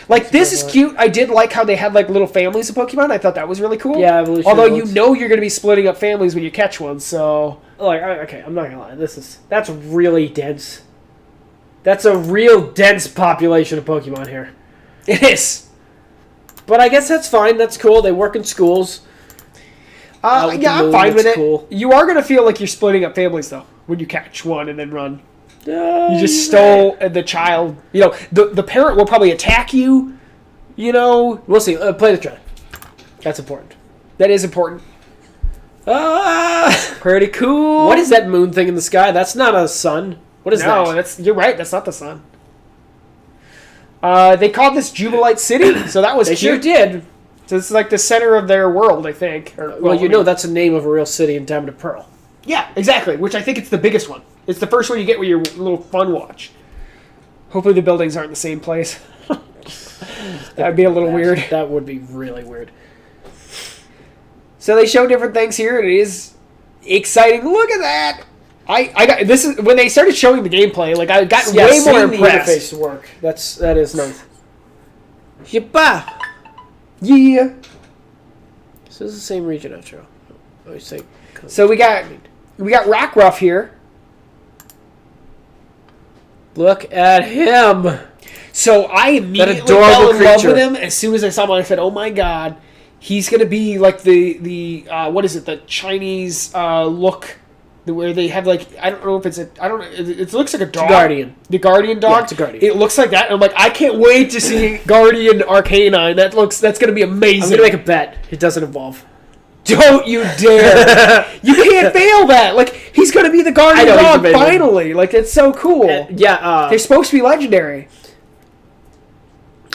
Like, this is cute. I did like how they had, like, little families of Pokemon. I thought that was really cool. Yeah, evolution. Although you know you're going to be splitting up families when you catch one, so... Like, okay, I'm not going to lie. That's really dense. That's a real dense population of Pokemon here. It is. But I guess that's fine. That's cool. They work in schools. Yeah, I'm fine with it. Cool. You are going to feel like you're splitting up families, though, when you catch one and then run. You just stole the child. You know, the parent will probably attack you. You know. We'll see. Play the train. That's important. That is important. Pretty cool. What is that moon thing in the sky? That's not a sun. What is that? No, you're right. That's not the sun. They called this Jubilite City, so that was they cute. Sure did. So it's like the center of their world, I think. Well, you know that's the name of a real city in Diamond and Pearl. Yeah, exactly. Which I think it's the biggest one. It's the first one you get with your little fun watch. Hopefully the buildings aren't in the same place. That'd be a little weird. That would be really weird. So they show different things here, and it is exciting. Look at that! I got this is when they started showing the gameplay. Like I got way more impressed. The interface work. That is nice. Yippa. Yeah. This is the same region after all. I always say. So we got Rockruff here. Look at him. So I immediately fell in love with him as soon as I saw him. I said, "Oh my god, he's gonna be like the what is it? The Chinese look." Where they have like I don't know if it looks like a dog. Guardian. The Guardian dog. Yeah, it's a Guardian. It looks like that. And I'm like, I can't wait to see Guardian Arcanine. That's gonna be amazing. I'm gonna make a bet. It doesn't evolve. Don't you dare! You can't fail that. Like he's gonna be the Guardian dog finally. Like it's so cool. They're supposed to be legendary.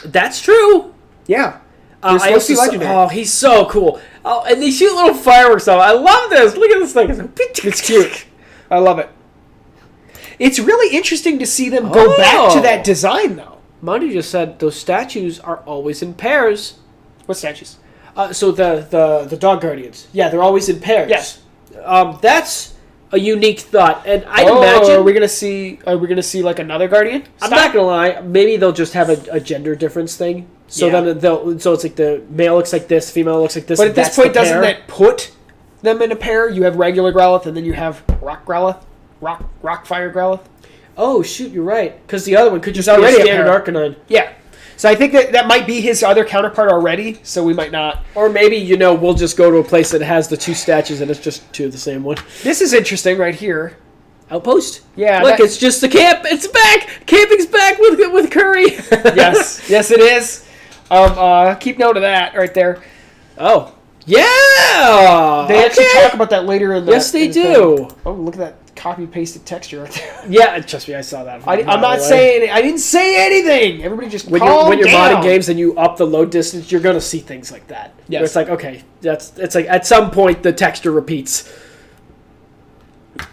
That's true. Yeah. They're supposed to be legendary. Oh, he's so cool. Oh, and they shoot little fireworks off. I love this. Look at this thing. It's cute. I love it. It's really interesting to see them go back to that design, though. Monty just said those statues are always in pairs. What statues? So the dog guardians. Yeah, they're always in pairs. Yes. That's a unique thought, and I'd imagine. Are we gonna see like another guardian? I'm not gonna lie. Maybe they'll just have a gender difference thing. So then so it's like the male looks like this, female looks like this. But at this point, doesn't that put them in a pair? You have regular Growlithe, and then you have Rock Growlithe, Rock Fire Growlithe. Oh shoot, you're right. Because the other one could just be already a standard Arcanine. Yeah. So I think that might be his other counterpart already. So we might not. Or maybe we'll just go to a place that has the 2 statues and it's just 2 of the same one. This is interesting right here. Outpost. Yeah. Look, it's just the camp. It's back. Camping's back with Curry. Yes, it is. Keep note of that right there. Oh, yeah! They actually talk about that later in the. Yes, they do. Oh, look at that copy-pasted texture right there. Yeah, trust me, I saw that. I'm not saying. I didn't say anything. Everybody just when you're modding games and you up the load distance, you're gonna see things like that. Yes. Where it's like, okay, it's like at some point the texture repeats.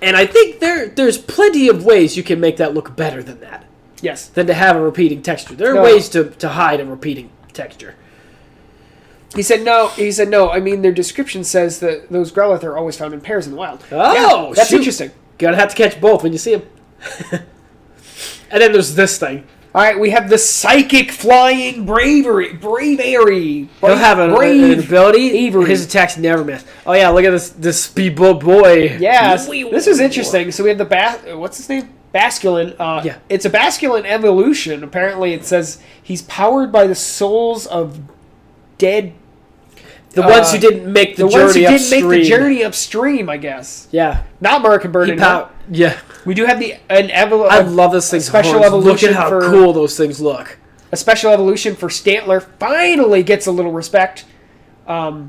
And I think there's plenty of ways you can make that look better than that. Yes. Than to have a repeating texture. There are ways to hide a repeating texture. He said no. I mean, their description says that those Growlithe are always found in pairs in the wild. Oh, yeah, that's interesting. Gotta have to catch both when you see them. And then there's this thing. All right, we have the psychic flying bravery. He'll have an ability. Avery. His attacks never miss. Oh yeah, look at this speedboat boy. Yeah, this is interesting. So we have the what's his name? Basculin. Yeah, it's a Basculin evolution. Apparently, it says he's powered by the souls of dead. The ones who didn't make the journey upstream. The ones who didn't make the journey upstream, I guess. Yeah. Not Merc and Burden. Yeah. We do have I love this thing. Special evolution. Look at how cool those things look. A special evolution for Stantler finally gets a little respect. I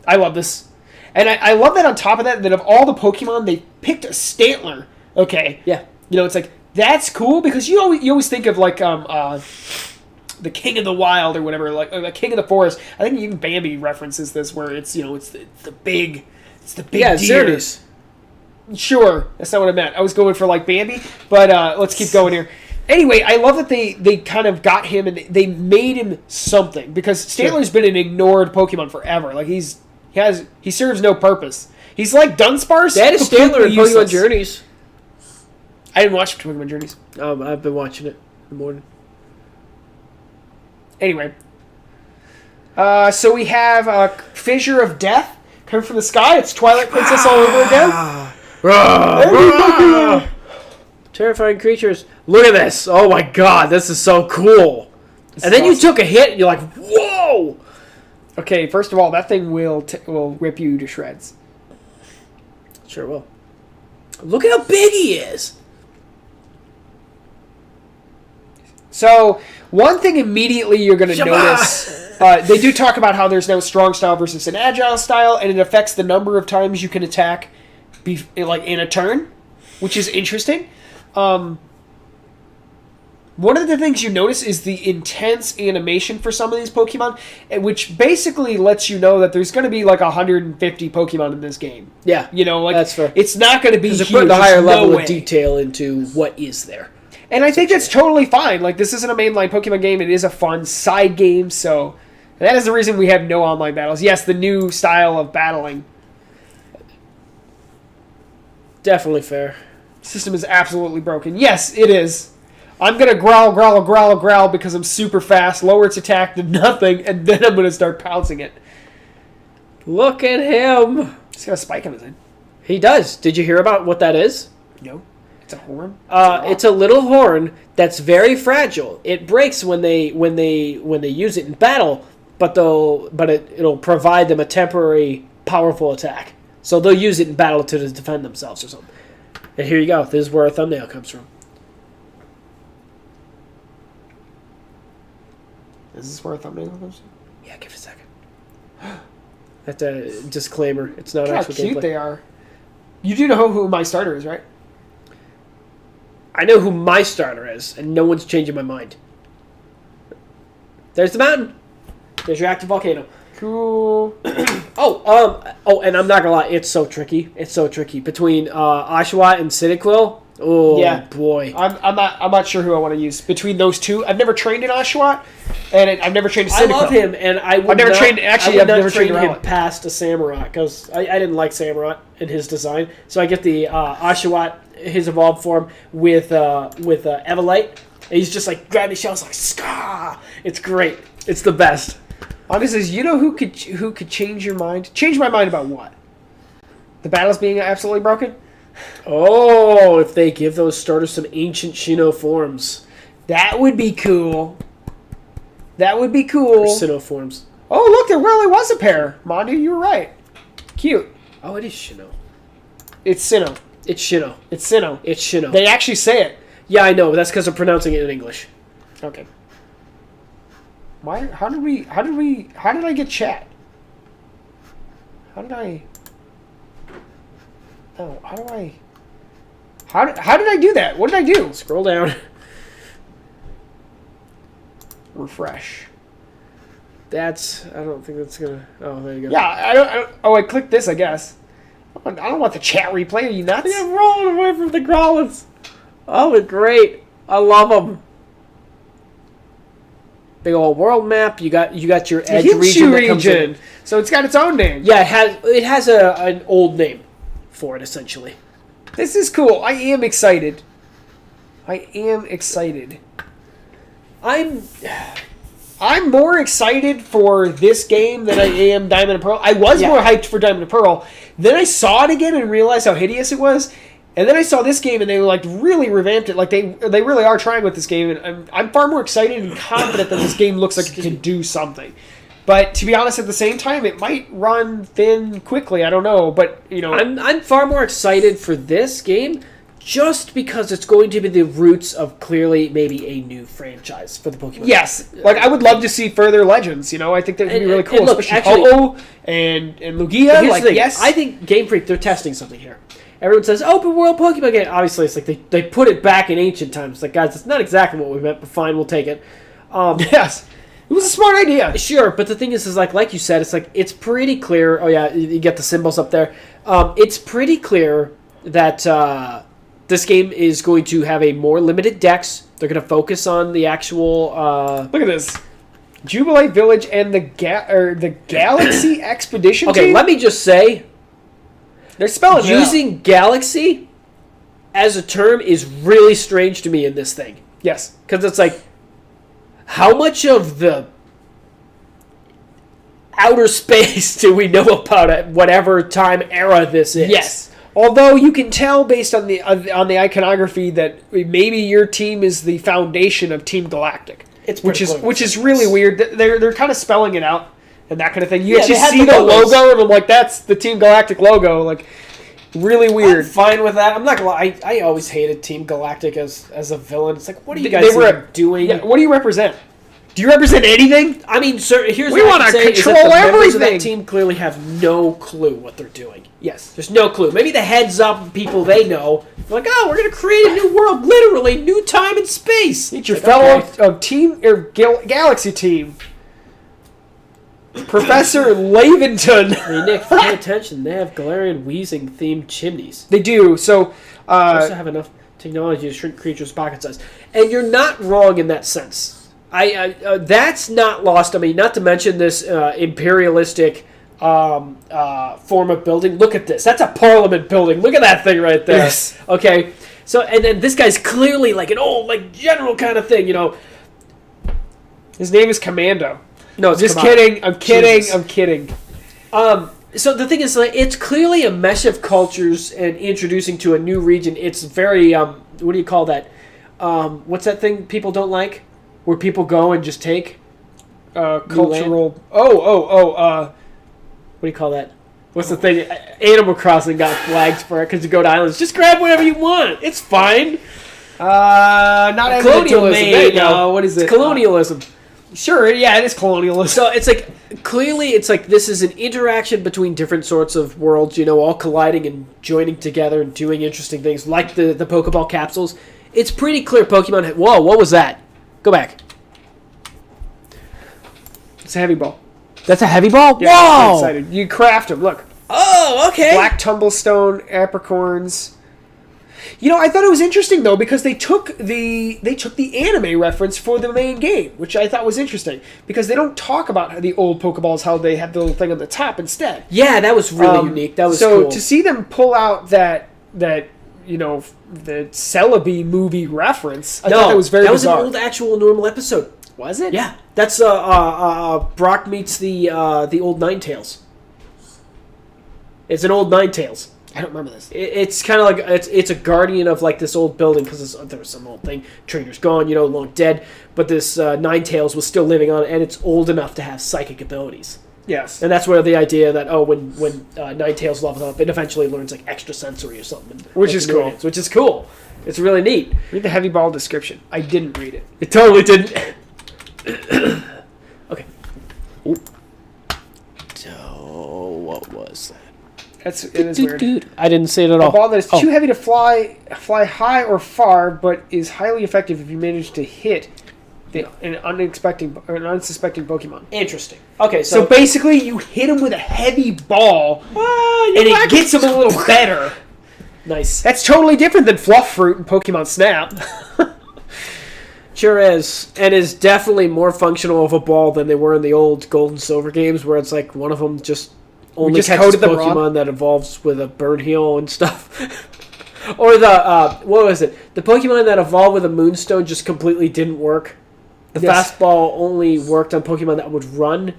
love this. And I love that on top of that of all the Pokemon, they picked a Stantler. Okay. Yeah. It's like, that's cool because you always think of like the King of the Wild or whatever, like the King of the Forest. I think even Bambi references this, where it's it's the big It's the big deer. Xerneas. Sure, that's not what I meant. I was going for like Bambi, but let's keep going here. Anyway, I love that they kind of got him and they made him something because Stantler's been an ignored Pokemon forever. Like he serves no purpose. He's like Dunsparce. That is Stantler in Pokemon Journeys. I didn't watch Pokemon Journeys. I've been watching it in the morning. Anyway, so we have Fissure of Death coming from the sky. It's Twilight Princess all over again. Terrifying creatures. Look at this. Oh my god, this is so cool. And then you took a hit and you're like, whoa! Okay, first of all, that thing will rip you to shreds. Sure will. Look at how big he is. So, one thing immediately you're going to notice, they do talk about how there's no strong style versus an agile style, and it affects the number of times you can attack in a turn, which is interesting. One of the things you notice is the intense animation for some of these Pokemon, which basically lets you know that there's going to be like 150 Pokemon in this game. Yeah, that's fair. It's not going to be huge. Because they're putting a higher level of detail into what is there. And I think that's totally fine. Like, this isn't a mainline Pokemon game. It is a fun side game, so that is the reason we have no online battles. Yes, the new style of battling. Definitely fair. System is absolutely broken. Yes, it is. I'm going to growl because I'm super fast, lower its attack to nothing, and then I'm going to start pouncing it. Look at him. He's got a spike on his head. He does. Did you hear about what that is? No. It's a horn? It's a little horn that's very fragile. It breaks when they use it in battle, but it'll provide them a temporary powerful attack. So they'll use it in battle to defend themselves or something. And here you go. This is where our thumbnail comes from. Is this where a thumbnail comes from? Yeah, give it a second. That's a disclaimer. It's not Look actual how cute gameplay. they are. You do know who my starter is, right? I know who my starter is, and no one's changing my mind. There's the mountain. There's your active volcano. Cool. And I'm not gonna lie, it's so tricky. It's so tricky between Oshawott and Cyndaquil. Oh yeah, boy. I'm not sure who I want to use between those two. I've never trained an Oshawott, and I've never trained a Cyndaquil. I love him, and I've never trained him past a Samurott because I didn't like Samurott in his design. So I get the Oshawott, his evolved form with Evolite. And he's just like grabbing shells like Scar. It's great. It's the best. Honestly, you know who could change your mind? Change my mind about what? The battles being absolutely broken? Oh, if they give those starters some ancient Sinnoh forms. That would be cool. That would be cool. Or Sinnoh forms. Oh, look, there really was a pair. Mondo, you were right. Cute. Oh, it is Sinnoh. It's Sinnoh. It's Sinnoh. It's Sinnoh. It's Sinnoh. They actually say it. Yeah, I know, but that's because I'm pronouncing it in English. Okay. How did I get chat? How did I do that? What did I do? Scroll down. Refresh. I don't think that's gonna, oh, there you go. Yeah, I clicked this, I guess. I don't want the chat replay. Are you nuts? I'm rolling away from the Growlithe. Oh, they're great. I love them. Big old world map. You got your edge region that comes in. So it's got its own name. Yeah, it has an old name for it essentially. This is cool. I am excited. I'm more excited for this game than I am Diamond and Pearl. I was more hyped for Diamond and Pearl. Then I saw it again and realized how hideous it was. And then I saw this game and they really revamped it. Like they really are trying with this game. And I'm far more excited and confident that this game looks like it can do something. But to be honest, at the same time, it might run thin quickly. I don't know, but I'm far more excited for this game just because it's going to be the roots of clearly maybe a new franchise for the Pokemon. Yes, like I would love to see further Legends. I think that would be really cool, and look, especially Ho-Oh and Lugia. Yes, I think Game Freak, they're testing something here. Everyone says open world Pokemon game. Obviously, it's like they put it back in ancient times. It's like, guys, it's not exactly what we meant, but fine, we'll take it. Yes. It was a smart idea. Sure, but the thing is like you said, it's pretty clear. Oh yeah, you get the symbols up there. It's pretty clear that this game is going to have a more limited dex. They're going to focus on the actual. Look at this, Jubilee Village and the Galaxy Expedition. Okay, team? let me just say, they're spelling using Galaxy as a term is really strange to me in this thing. Yes, because it's like, how much of the outer space do we know about at whatever time era this is? Yes. Although you can tell based on the iconography that maybe your team is the foundation of Team Galactic, which is really weird. They're kind of spelling it out and that kind of thing. You actually see the logo, and I'm like, that's the Team Galactic logo. Like, really weird. I'm fine with that. I'm not gonna lie. I always hated Team Galactic as a villain. It's like, what are you guys doing? Yeah, what do you represent? Do you represent anything? I mean, sir, here's we what want I to say control is that the everything. members of that team clearly have no clue what they're doing. Yes, there's no clue. Maybe the heads up people they know, like, oh, we're gonna create a new world, literally new time and space. It's your fellow team or Galaxy team, Professor Laventon. Hey Nick, pay attention. They have Galarian wheezing themed chimneys. They do. So they also have enough technology to shrink creatures' pocket size, and you're not wrong in that sense. That's not lost on me. Not to mention this imperialistic form of building. Look at this. That's a parliament building. Look at that thing right there. Yes. Okay. So, and then this guy's clearly like an old, like general kind of thing. You know. His name is Commando. No, it's just Commando. kidding. I'm kidding. Jesus. I'm kidding. So the thing is, like, it's clearly a mesh of cultures and introducing to a new region. It's very what do you call that? What's that thing people don't like? Where people go and just take cultural. What do you call that? What's the thing? Animal Crossing got flagged for it because you go to islands. Just grab whatever you want. It's fine. Not colonialism. No, what is it? It's colonialism. Sure, yeah, it is colonialism. So it's like, clearly it's like this is an interaction between different sorts of worlds, you know, all colliding and joining together and doing interesting things like the Pokeball capsules. It's pretty clear Pokemon. Whoa, what was that? Go back. It's a heavy ball. That's a heavy ball? Yeah, whoa! I'm excited. You craft them, look. Oh, okay. Black tumblestone, apricorns. You know, I thought it was interesting though because they took the anime reference for the main game, which I thought was interesting because they don't talk about the old Pokeballs, how they had the little thing on the top instead. Yeah, that was really unique. That was cool. So to see them pull out that you know the Celebi movie reference, I thought that was very bizarre. That was an old actual normal episode. Was it? Yeah, that's Brock meets the old Ninetales. It's an old Ninetales. I don't remember this. It's kind of like it's a guardian of like this old building because there was some old thing. Trainer's gone, you know, long dead. But this Ninetales was still living on, and it's old enough to have psychic abilities. Yes, and that's where the idea that when Ninetales levels up, it eventually learns like extrasensory or something, which is cool. Which is cool. It's really neat. Read the heavy ball description. I didn't read it. It totally didn't. Okay. Ooh. So what was that? It is weird. I didn't see it at all. A ball that is too heavy to fly high or far, but is highly effective if you manage to hit an unsuspecting Pokemon. Interesting. Okay, so basically you hit him with a heavy ball, and it gets him a little better. Nice. That's totally different than Fluff Fruit and Pokemon Snap. Sure is, and is definitely more functional of a ball than they were in the old Gold and Silver games, where it's like one of them just only catches Pokemon that evolves with a burn heal and stuff. Or what was it? The Pokemon that evolved with a Moonstone just completely didn't work. The fastball only worked on Pokemon that would run.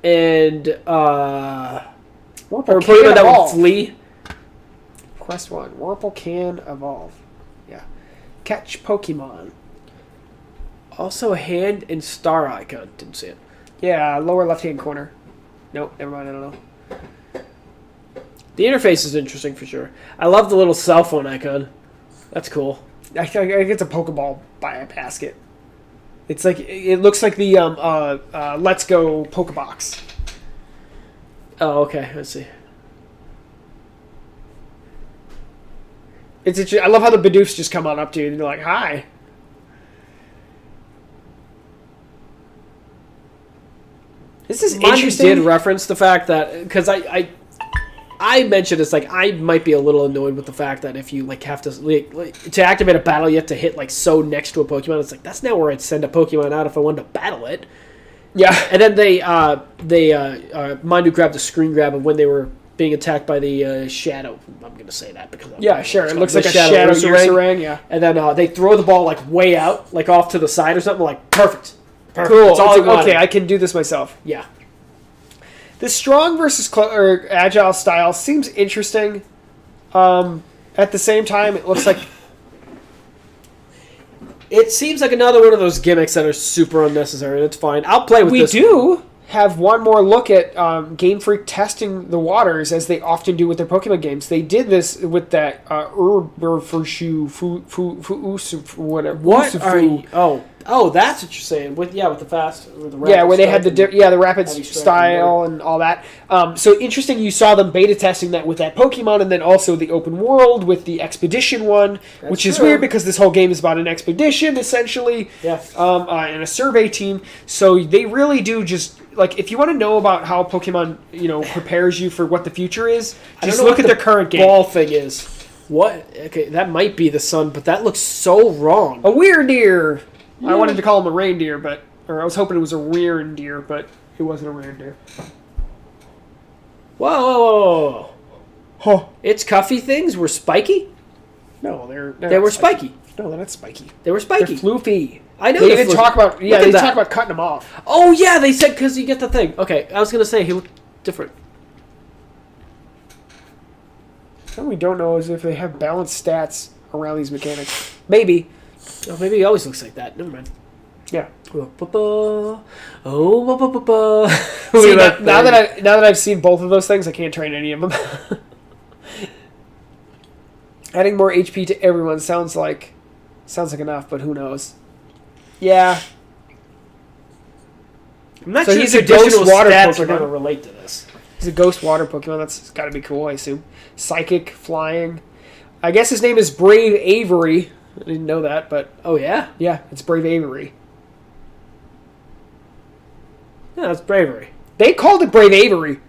And or Pokemon that would flee. Quest 1. Warple can evolve. Yeah. Catch Pokemon. Also a hand and star icon. Didn't see it. Yeah, lower left-hand corner. Nope, never mind, I don't know. The interface is interesting for sure. I love the little cell phone icon. That's cool. I think it's a Pokeball by a basket. It's like it looks like the Let's Go Pokebox. Oh, okay. Let's see. It's I love how the Bidoofs just come on up to you and they're like, "Hi." This is Manu interesting. did reference the fact that because I mentioned it's like I might be a little annoyed with the fact that if you like have to activate a battle, you have to hit like so next to a Pokemon. It's like that's not where I'd send a Pokemon out if I wanted to battle it. Yeah, and then Manu grabbed a screen grab of when they were being attacked by the shadow. I'm gonna say that because sure. It looks like a shadow Ursaring. Yeah, and then they throw the ball like way out, like off to the side or something. Like perfect. Cool. That's all Okay, I can do this myself. Yeah. The strong versus or agile style seems interesting. At the same time, it looks like it seems like another one of those gimmicks that are super unnecessary. That's fine. I'll play with this. We do have one more look at Game Freak testing the waters as they often do with their Pokemon games. They did this with that whatever. What are you? Oh, that's what you're saying. With the fast, with the rapid where they had the rapid heavy style and all that. So interesting, you saw them beta testing that with that Pokemon, and then also the open world with the expedition one, which is weird because this whole game is about an expedition essentially, and a survey team. So they really do just like if you want to know about how Pokemon prepares you for what the future is, just look at their current game. Ball thing is what? Okay, that might be the sun, but that looks so wrong. A Weirdeer. I wanted to call him a reindeer, or I was hoping it was a reindeer, but it wasn't a reindeer. Whoa. Huh. Its cuffy things were spiky? No, they were spiky. No, they're not spiky. They were spiky. They're floofy. I know they didn't talk about. Yeah, they talk about cutting them off. Oh yeah, they said because you get the thing. Okay, I was gonna say he looked different. What we don't know is if they have balanced stats around these mechanics. Maybe. Oh, maybe he always looks like that. Never mind. Yeah. See, now that I've seen both of those things, I can't train any of them. Adding more HP to everyone sounds like enough, but who knows? Yeah. I'm not so sure he's a ghost water stats Pokemon. are going to relate to this. He's a ghost water Pokemon. That's got to be cool, I assume. Psychic, flying. I guess his name is Brave Avery. I didn't know that, but... Oh, yeah? Yeah, it's Brave Avery. Yeah, that's Bravery. They called it Brave Avery.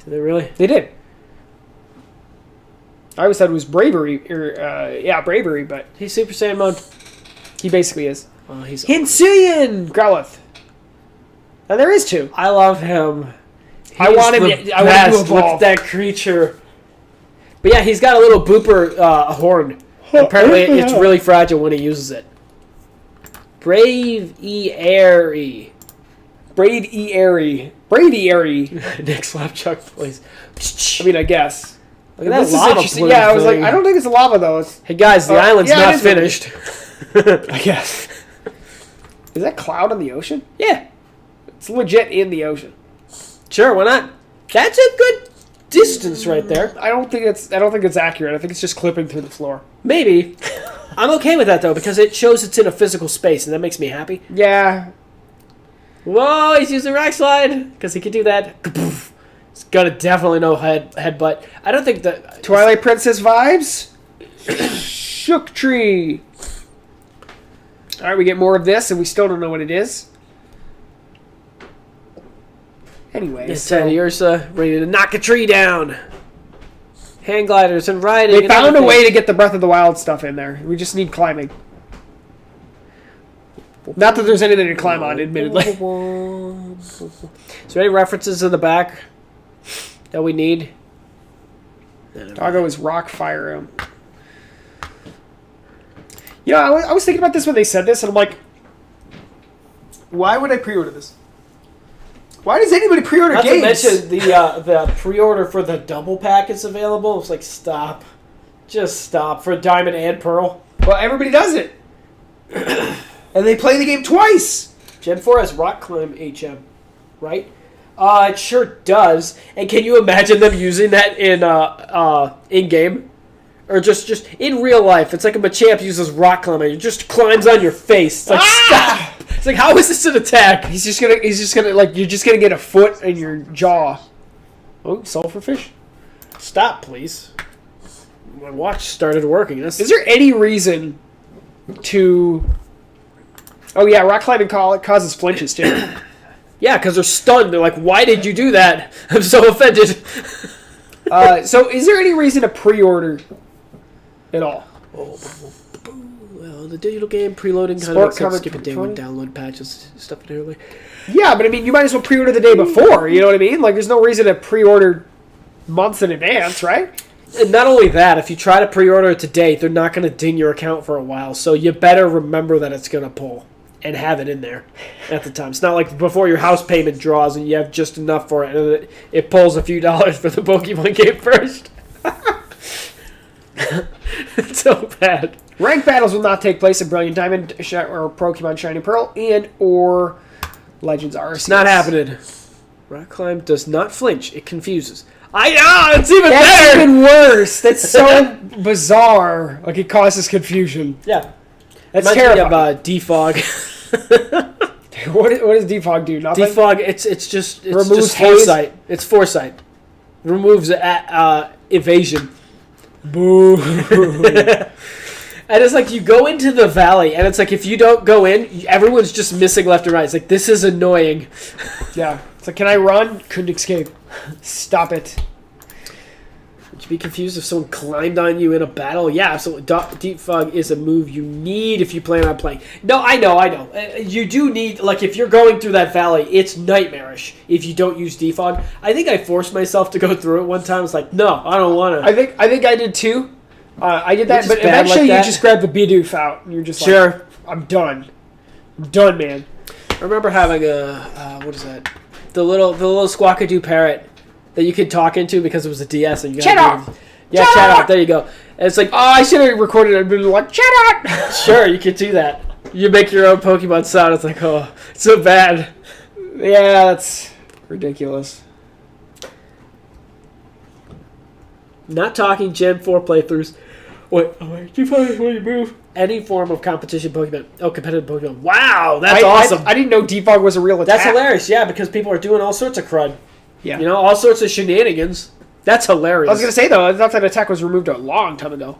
Did they really? They did. I always thought it was Bravery, Bravery, but... He's Super Saiyan mode. He basically is. Oh, he's Hisuian Growlithe. And there is two. I love him. I want him to evolve. With that creature. But yeah, he's got a little booper horn. Apparently, it's really fragile when he uses it. Brave E-Airy. Brave E-Airy. Brave E-Airy. Nick Slapchuck plays. I mean, I guess. Look at that lava plume I was thing. like, I don't think it's lava, though. Hey, guys, the island's not finished. I guess. Is that cloud in the ocean? Yeah. It's legit in the ocean. Sure, why not? That's a good distance right there. I don't think it's accurate. I think it's just clipping through the floor. Maybe. I'm okay with that though because it shows it's in a physical space and that makes me happy. Yeah. Whoa, he's using rock slide because he can do that. He's gonna definitely know headbutt. I don't think that Twilight Princess vibes. Shook Tree. All right, we get more of this and we still don't know what it is. Anyway, it's Ursa ready to knock a tree down. Hang gliders and riding. They found a way to get the Breath of the Wild stuff in there. We just need climbing. Not that there's anything to climb on, admittedly. Is there any references in the back that we need? Doggo is rock fire. Yeah, I was thinking about this when they said this, and I'm like, why would I pre-order this? Why does anybody pre-order games? Not to mention the pre-order for the double pack is available. It's like, stop. Just stop. For Diamond and Pearl. Well, everybody does it. And they play the game twice. Gen 4 has Rock Climb HM, right? It sure does. And can you imagine them using that in game? Or just in real life? It's like a Machamp uses Rock Climb and it just climbs on your face. It's like, stop! It's like, how is this an attack? He's just gonna like, you're just gonna get a foot in your jaw. Oh, sulfur fish. Stop, please. My watch started working. Is there any reason to... Oh yeah, rock climbing causes flinches too. Yeah, because they're stunned. They're like, why did you do that? I'm so offended. So is there any reason to pre-order at all? Well, the digital game preloading kind Sport of makes sense. Skip a day one download patches, stuff in early. Yeah, but I mean, you might as well pre-order the day before. You know what I mean? Like, there's no reason to pre-order months in advance, right? And not only that, if you try to pre-order it today, they're not going to ding your account for a while. So you better remember that it's going to pull and have it in there at the time. It's not like before your house payment draws and you have just enough for it, and it pulls a few dollars for the Pokemon game first. It's so bad. Ranked battles will not take place in Brilliant Diamond or Pokemon Shining Pearl and or Legends Arceus. It's not happening. Rock Climb does not flinch. It confuses. I know! It's even better! That's even worse. That's so bizarre. Like, it causes confusion. Yeah. That's terrifying. Of, defog. What does defog do? Nothing? Defog, it's just Removes foresight. It's foresight. Removes evasion. Boo. And it's like you go into the valley, and it's like if you don't go in, everyone's just missing left and right. It's like, this is annoying. Yeah. It's like, can I run? Couldn't escape. Stop it. Would you be confused if someone climbed on you in a battle? Yeah, absolutely. Deep Fog is a move you need if you plan on playing. No, I know. You do need, like, if you're going through that valley, it's nightmarish if you don't use Defog. I think I forced myself to go through it one time. It's like, no, I don't want to. I think I did too. I did that, but eventually you just grab the Bidoof out, and you're just like, sure, I'm done. I'm done, man. I remember having a, what is that? The little Squawkadoo parrot that you could talk into because it was a DS. And you Chat out! Yeah, chat out. There you go. And it's like, oh, I should have recorded it and been like, chat out! Sure, you could do that. You make your own Pokemon sound. It's like, oh, it's so bad. Yeah, that's ridiculous. Not talking Gen 4 playthroughs. Wait, when you move any form of competition Pokemon. Oh, competitive Pokemon. Wow, that's awesome. I didn't know Defog was a real attack. That's hilarious, yeah, because people are doing all sorts of crud. Yeah. You know, all sorts of shenanigans. That's hilarious. I was going to say, though, I thought that attack was removed a long time ago.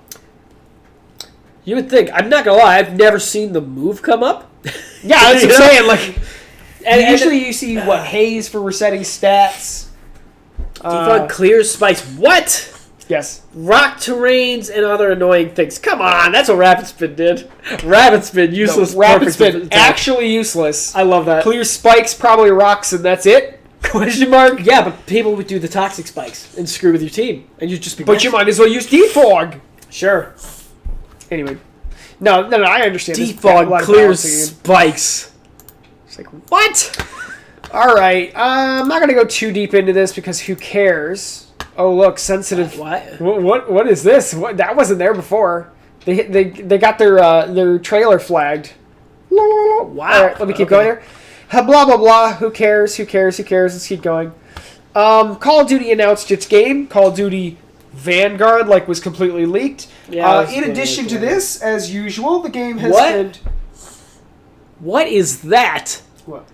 You would think. I'm not going to lie, I've never seen the move come up. Yeah, that's what I'm saying. Like, and usually you see, Haze for resetting stats. Defog clears spikes. What? Yes. Rock terrains and other annoying things. Come on, that's what Rapid Spin did. Rapid Spin, useless. No, Rapid Spin, actually useless. I love that. Clear spikes, probably rocks, and that's it? Question mark? Yeah, but people would do the toxic spikes and screw with your team. And you'd just be... But you might as well use Defog. Sure. Anyway. No, I understand. Defog clears spikes. It's like, what? Alright, I'm not going to go too deep into this because who cares? Oh, look, sensitive. What? What is this? That wasn't there before. They got their trailer flagged. Wow. All right, let me keep going here. Blah, blah, blah. Who cares? Let's keep going. Call of Duty announced its game. Call of Duty Vanguard, was completely leaked. Yeah, in addition to this, as usual, the game has been... What is that? What?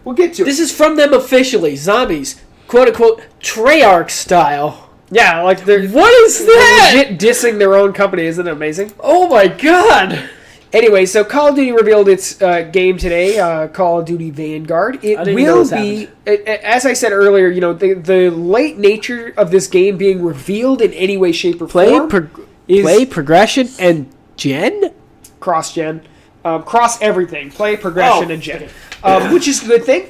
We'll get to it. This is from them officially. Zombies. Quote-unquote, Treyarch style. Yeah, they're... What is that? They're legit dissing their own company. Isn't it amazing? Oh my god! Anyway, so Call of Duty revealed its game today, Call of Duty Vanguard. It will be, as I said earlier, the late nature of this game being revealed in any way, shape, or form play, progression, and gen? Cross-gen. Cross everything. Play, progression, and gen. Okay. Which is a good thing.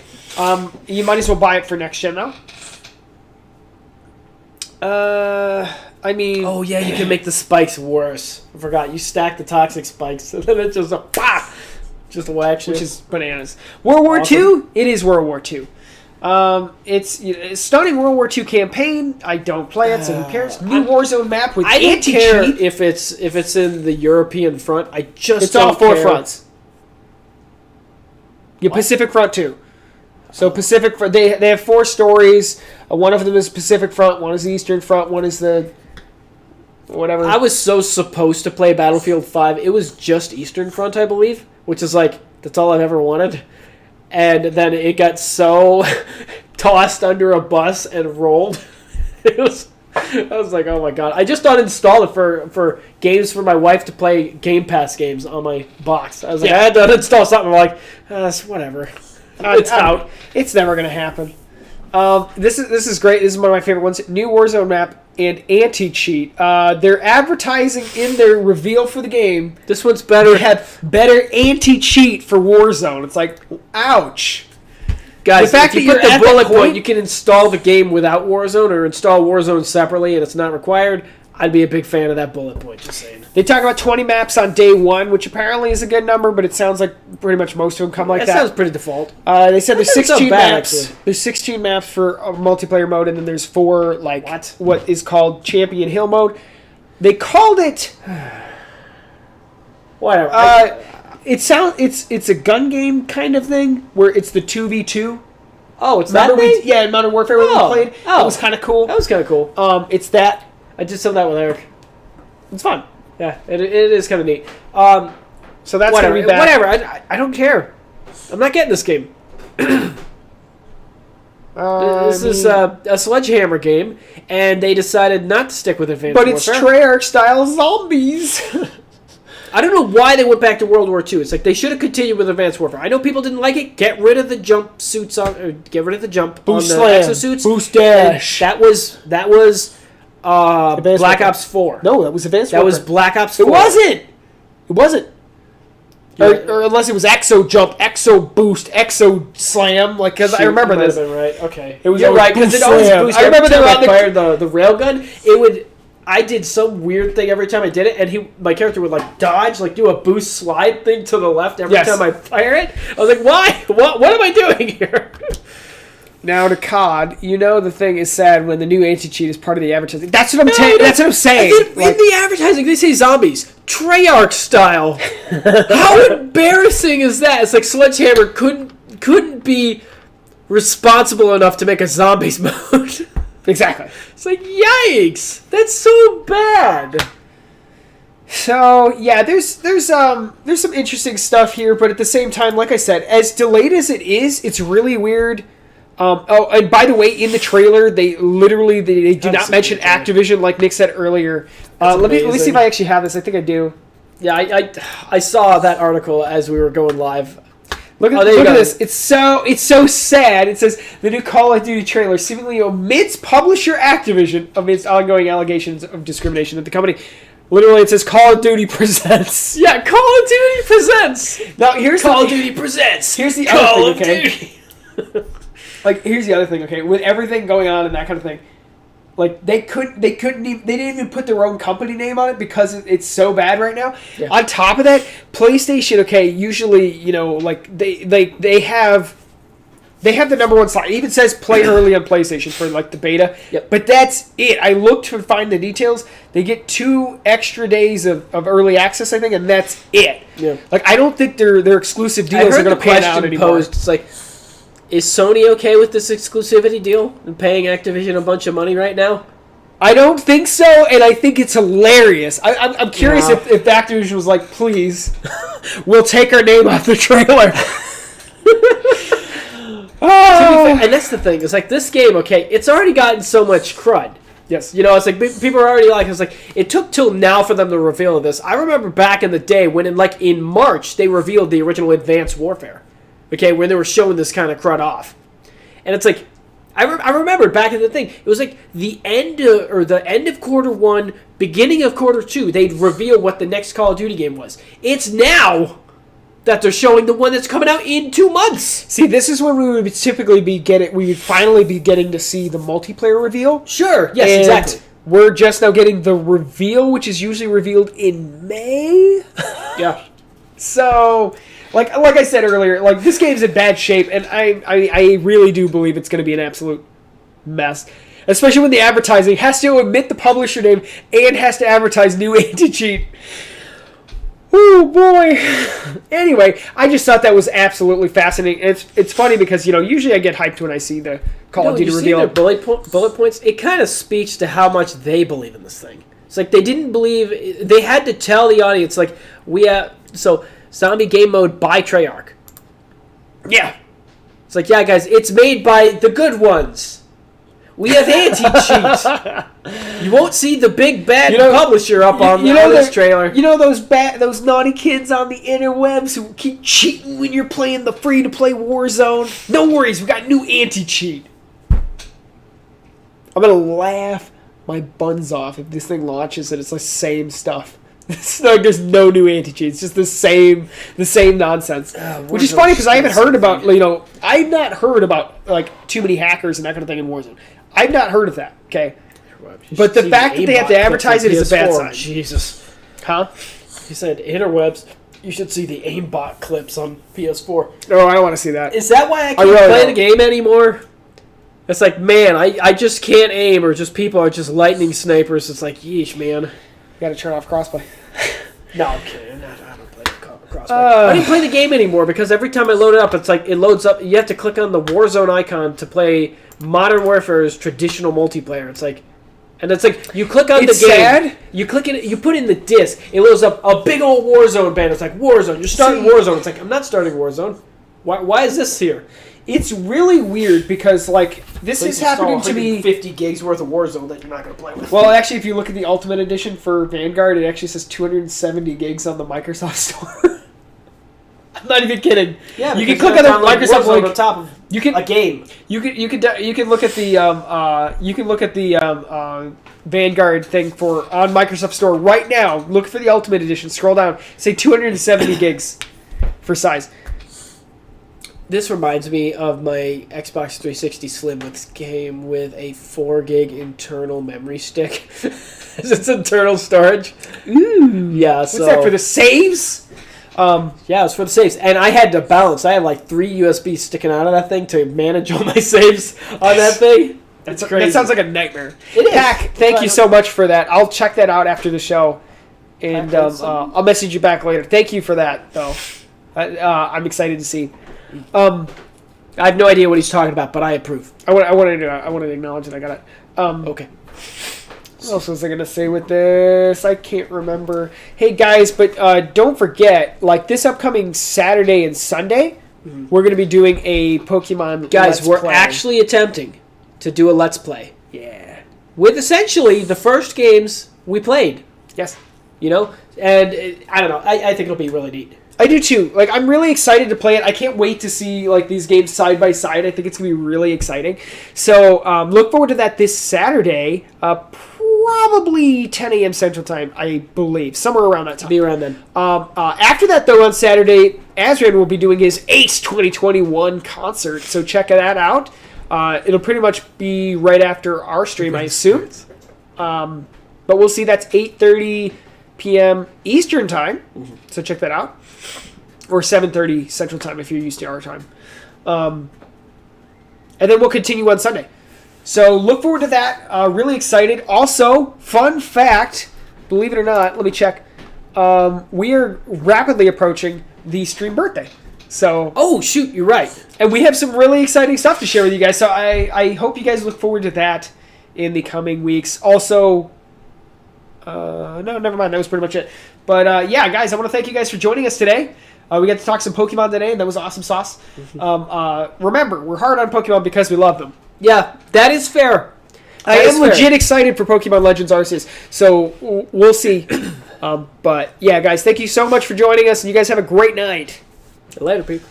You might as well buy it for next gen, though. I mean... Oh, yeah, you can make the spikes worse. I forgot. You stack the toxic spikes, and then it's just a... Just whacks you. Which is bananas. World War II? It is World War II. It's a stunning World War II campaign. I don't play it, so who cares? New Warzone map with anti-cheat. I don't care if it's in the European front. I just It's all four fronts. Yeah, Pacific Front, too. So Pacific Front, they have 4 stories. One of them is Pacific Front, one is the Eastern Front, one is the whatever. I was so supposed to play Battlefield 5. It was just Eastern Front, I believe, which is that's all I've ever wanted. And then it got so tossed under a bus and rolled. I was like, oh my god. I just uninstalled it for games for my wife to play Game Pass games on my box. I was like, I had to uninstall something. I'm like, whatever. It's out. It's never going to happen. This is great. This is one of my favorite ones. New Warzone map and anti-cheat. They're advertising in their reveal for the game. This one's better. They have better anti-cheat for Warzone. It's like, ouch. Guys, the fact if you put the bullet point, you can install the game without Warzone or install Warzone separately and it's not required. I'd be a big fan of that bullet point, just saying. They talk about 20 maps on day one, which apparently is a good number, but it sounds like pretty much most of them come like that. That sounds pretty default. They said there's 16 maps. Actually. There's 16 maps for a multiplayer mode, and then there's 4 what is called Champion Hill mode. They called it whatever. It's a gun game kind of thing where it's the 2v2. Oh, it's that thing? Yeah, in Modern Warfare when we played. That was kind of cool. That was kind of cool. It's that. I did some of that with Eric. It's fun. Yeah, it is kind of neat. So that's whatever. Gonna be bad. Whatever. I don't care. I'm not getting this game. This is a Sledgehammer game, and they decided not to stick with Advanced Warfare. But it's Treyarch style zombies. I don't know why they went back to World War II. It's like they should have continued with Advanced Warfare. I know people didn't like it. Get rid of the jump suits get rid of the jump Boost on the exosuits. Boost dash. That was Black Ops 4. No, that was Advanced Warfare. That was Black Ops 4. It wasn't. Or unless it was Exo Jump, Exo Boost, Exo Slam. Because I remember this. Been right. Okay. It was right because it always boosted. I remember they were fired the railgun. It would. I did some weird thing every time I did it, and my character would dodge, do a boost slide thing to the left every time I fire it. I was like, why? What am I doing here? Now to COD, the thing is sad when the new anti-cheat is part of the advertising. That's what I'm saying. In the advertising, they say zombies, Treyarch style. How embarrassing is that? It's like Sledgehammer couldn't be responsible enough to make a zombies mode. Exactly. It's like, yikes! That's so bad. So yeah, there's some interesting stuff here, but at the same time, like I said, as delayed as it is, it's really weird. And by the way, in the trailer, they do not mention Activision, like Nick said earlier. Let me see if I actually have this. I think I do. Yeah, I saw that article as we were going live. Look at this. It's so sad. It says the new Call of Duty trailer seemingly omits publisher Activision amidst ongoing allegations of discrimination at the company. Literally, it says Call of Duty presents. Yeah, Call of Duty presents. Now here's Call of Duty presents. Here's the other thing. Okay. Here's the other thing. Okay, with everything going on and that kind of thing, they didn't even put their own company name on it because it's so bad right now. Yeah. On top of that, PlayStation, usually, they have the number one slot. It even says play early on PlayStation for the beta. Yep. But that's it. I looked to find the details. They get 2 extra days of early access, I think, and that's it. Yeah. I don't think their exclusive deals are going to pan out anymore. Posed, it's like, is Sony okay with this exclusivity deal and paying Activision a bunch of money right now? I don't think so, and I think it's hilarious. I'm curious if Activision was like, please, we'll take our name off the trailer. And that's the thing. It's like this game, it's already gotten so much crud. Yes. It's like people are already it's like, it took till now for them to reveal this. I remember back in the day when in March they revealed the original Advanced Warfare. When they were showing this kind of crud off. And it's like, I remember back in the thing, it was like the end of quarter 1, beginning of quarter 2, they'd reveal what the next Call of Duty game was. It's now that they're showing the one that's coming out in 2 months. See, this is when we would typically we would finally be getting to see the multiplayer reveal. Sure, yes, and exactly. We're just now getting the reveal, which is usually revealed in May. Yeah. So, like I said earlier, this game's in bad shape, and I really do believe it's going to be an absolute mess. Especially when the advertising has to omit the publisher name and has to advertise new anti-cheat. Oh boy. Anyway, I just thought that was absolutely fascinating. It's funny because usually I get hyped when I see the Call of Duty reveal. Their bullet points. It kind of speaks to how much they believe in this thing. It's like they didn't believe. They had to tell the audience zombie game mode by Treyarch. Yeah. It's like, yeah, guys, it's made by the good ones. We have anti-cheat. You won't see the big bad publisher up on this trailer. You know those naughty kids on the interwebs who keep cheating when you're playing the free-to-play Warzone? No worries, we got new anti-cheat. I'm going to laugh my buns off if this thing launches and it's the same stuff. It's like there's no new anti-cheat. It's just the same nonsense. Which is funny because I haven't heard about, I've not heard about, too many hackers and that kind of thing in Warzone. I've not heard of that, okay? But the fact that they have to advertise it is a bad sign. Jesus. Huh? He said, interwebs, you should see the aimbot clips on PS4. Oh, I don't want to see that. Is that why I can't play the game anymore? It's like, man, I just can't aim, or just people are just lightning snipers. It's like, yeesh, man. You got to turn off crossplay. No, I'm kidding. I don't play crossplay. I didn't play the game anymore because every time I load it up, it's like it loads up. You have to click on the Warzone icon to play Modern Warfare's traditional multiplayer. It's like, and it's like you click on the game. Sad. You click it. You put in the disc. It loads up a big old Warzone banner. It's like Warzone. You're starting Warzone. It's like I'm not starting Warzone. Why is this here? It's really weird because, this is happening to me... 50 gigs worth of Warzone that you're not going to play with. Well, actually, if you look at the Ultimate Edition for Vanguard, it actually says 270 gigs on the Microsoft Store. I'm not even kidding. Yeah, you can click on the Microsoft link on top of a game. You can look at the Vanguard thing on Microsoft Store right now. Look for the Ultimate Edition. Scroll down. Say 270 gigs for size. This reminds me of my Xbox 360 Slim, which came with a 4 gig internal memory stick. It's internal storage. Ooh. Yeah, What's that, for the saves? Yeah, it was for the saves. And I had to balance. I had 3 USBs sticking out of that thing to manage all my saves on that thing. That's crazy. That sounds like a nightmare. It is. Pac, thank you so much for that. I'll check that out after the show. And I'll message you back later. Thank you for that, though. I'm excited to see. I have no idea what he's talking about, but I approve. I wanted to acknowledge that I got it. Okay. What else was I going to say with this? I can't remember. Hey, guys, but don't forget, this upcoming Saturday and Sunday, we're going to be doing a Pokemon Let's Play. Actually attempting to do a Let's Play. Yeah. With essentially the first games we played. Yes. And I don't know. I think it'll be really neat. I do too. I'm really excited to play it. I can't wait to see these games side by side. I think it's gonna be really exciting. So look forward to that this Saturday, probably 10 a.m. Central Time, I believe, somewhere around that time. Be around then. After that, though, on Saturday, Azran will be doing his ACE 2021 concert. So check that out. It'll pretty much be right after our stream, I assume. But we'll see. That's 8:30 p.m. Eastern Time. So check that out. Or 7:30 Central Time if you're used to our time. And then we'll continue on Sunday. So look forward to that. Really excited. Also, fun fact, believe it or not, let me check. We are rapidly approaching the stream birthday. So, oh, shoot, you're right. And we have some really exciting stuff to share with you guys. So I hope you guys look forward to that in the coming weeks. Also, no, never mind. That was pretty much it. But yeah, guys, I want to thank you guys for joining us today. We got to talk some Pokemon today, and that was awesome sauce. Remember, we're hard on Pokemon because we love them. Yeah, that is fair. I am legit excited for Pokemon Legends Arceus, so we'll see. But yeah, guys, thank you so much for joining us, and you guys have a great night. Later, people.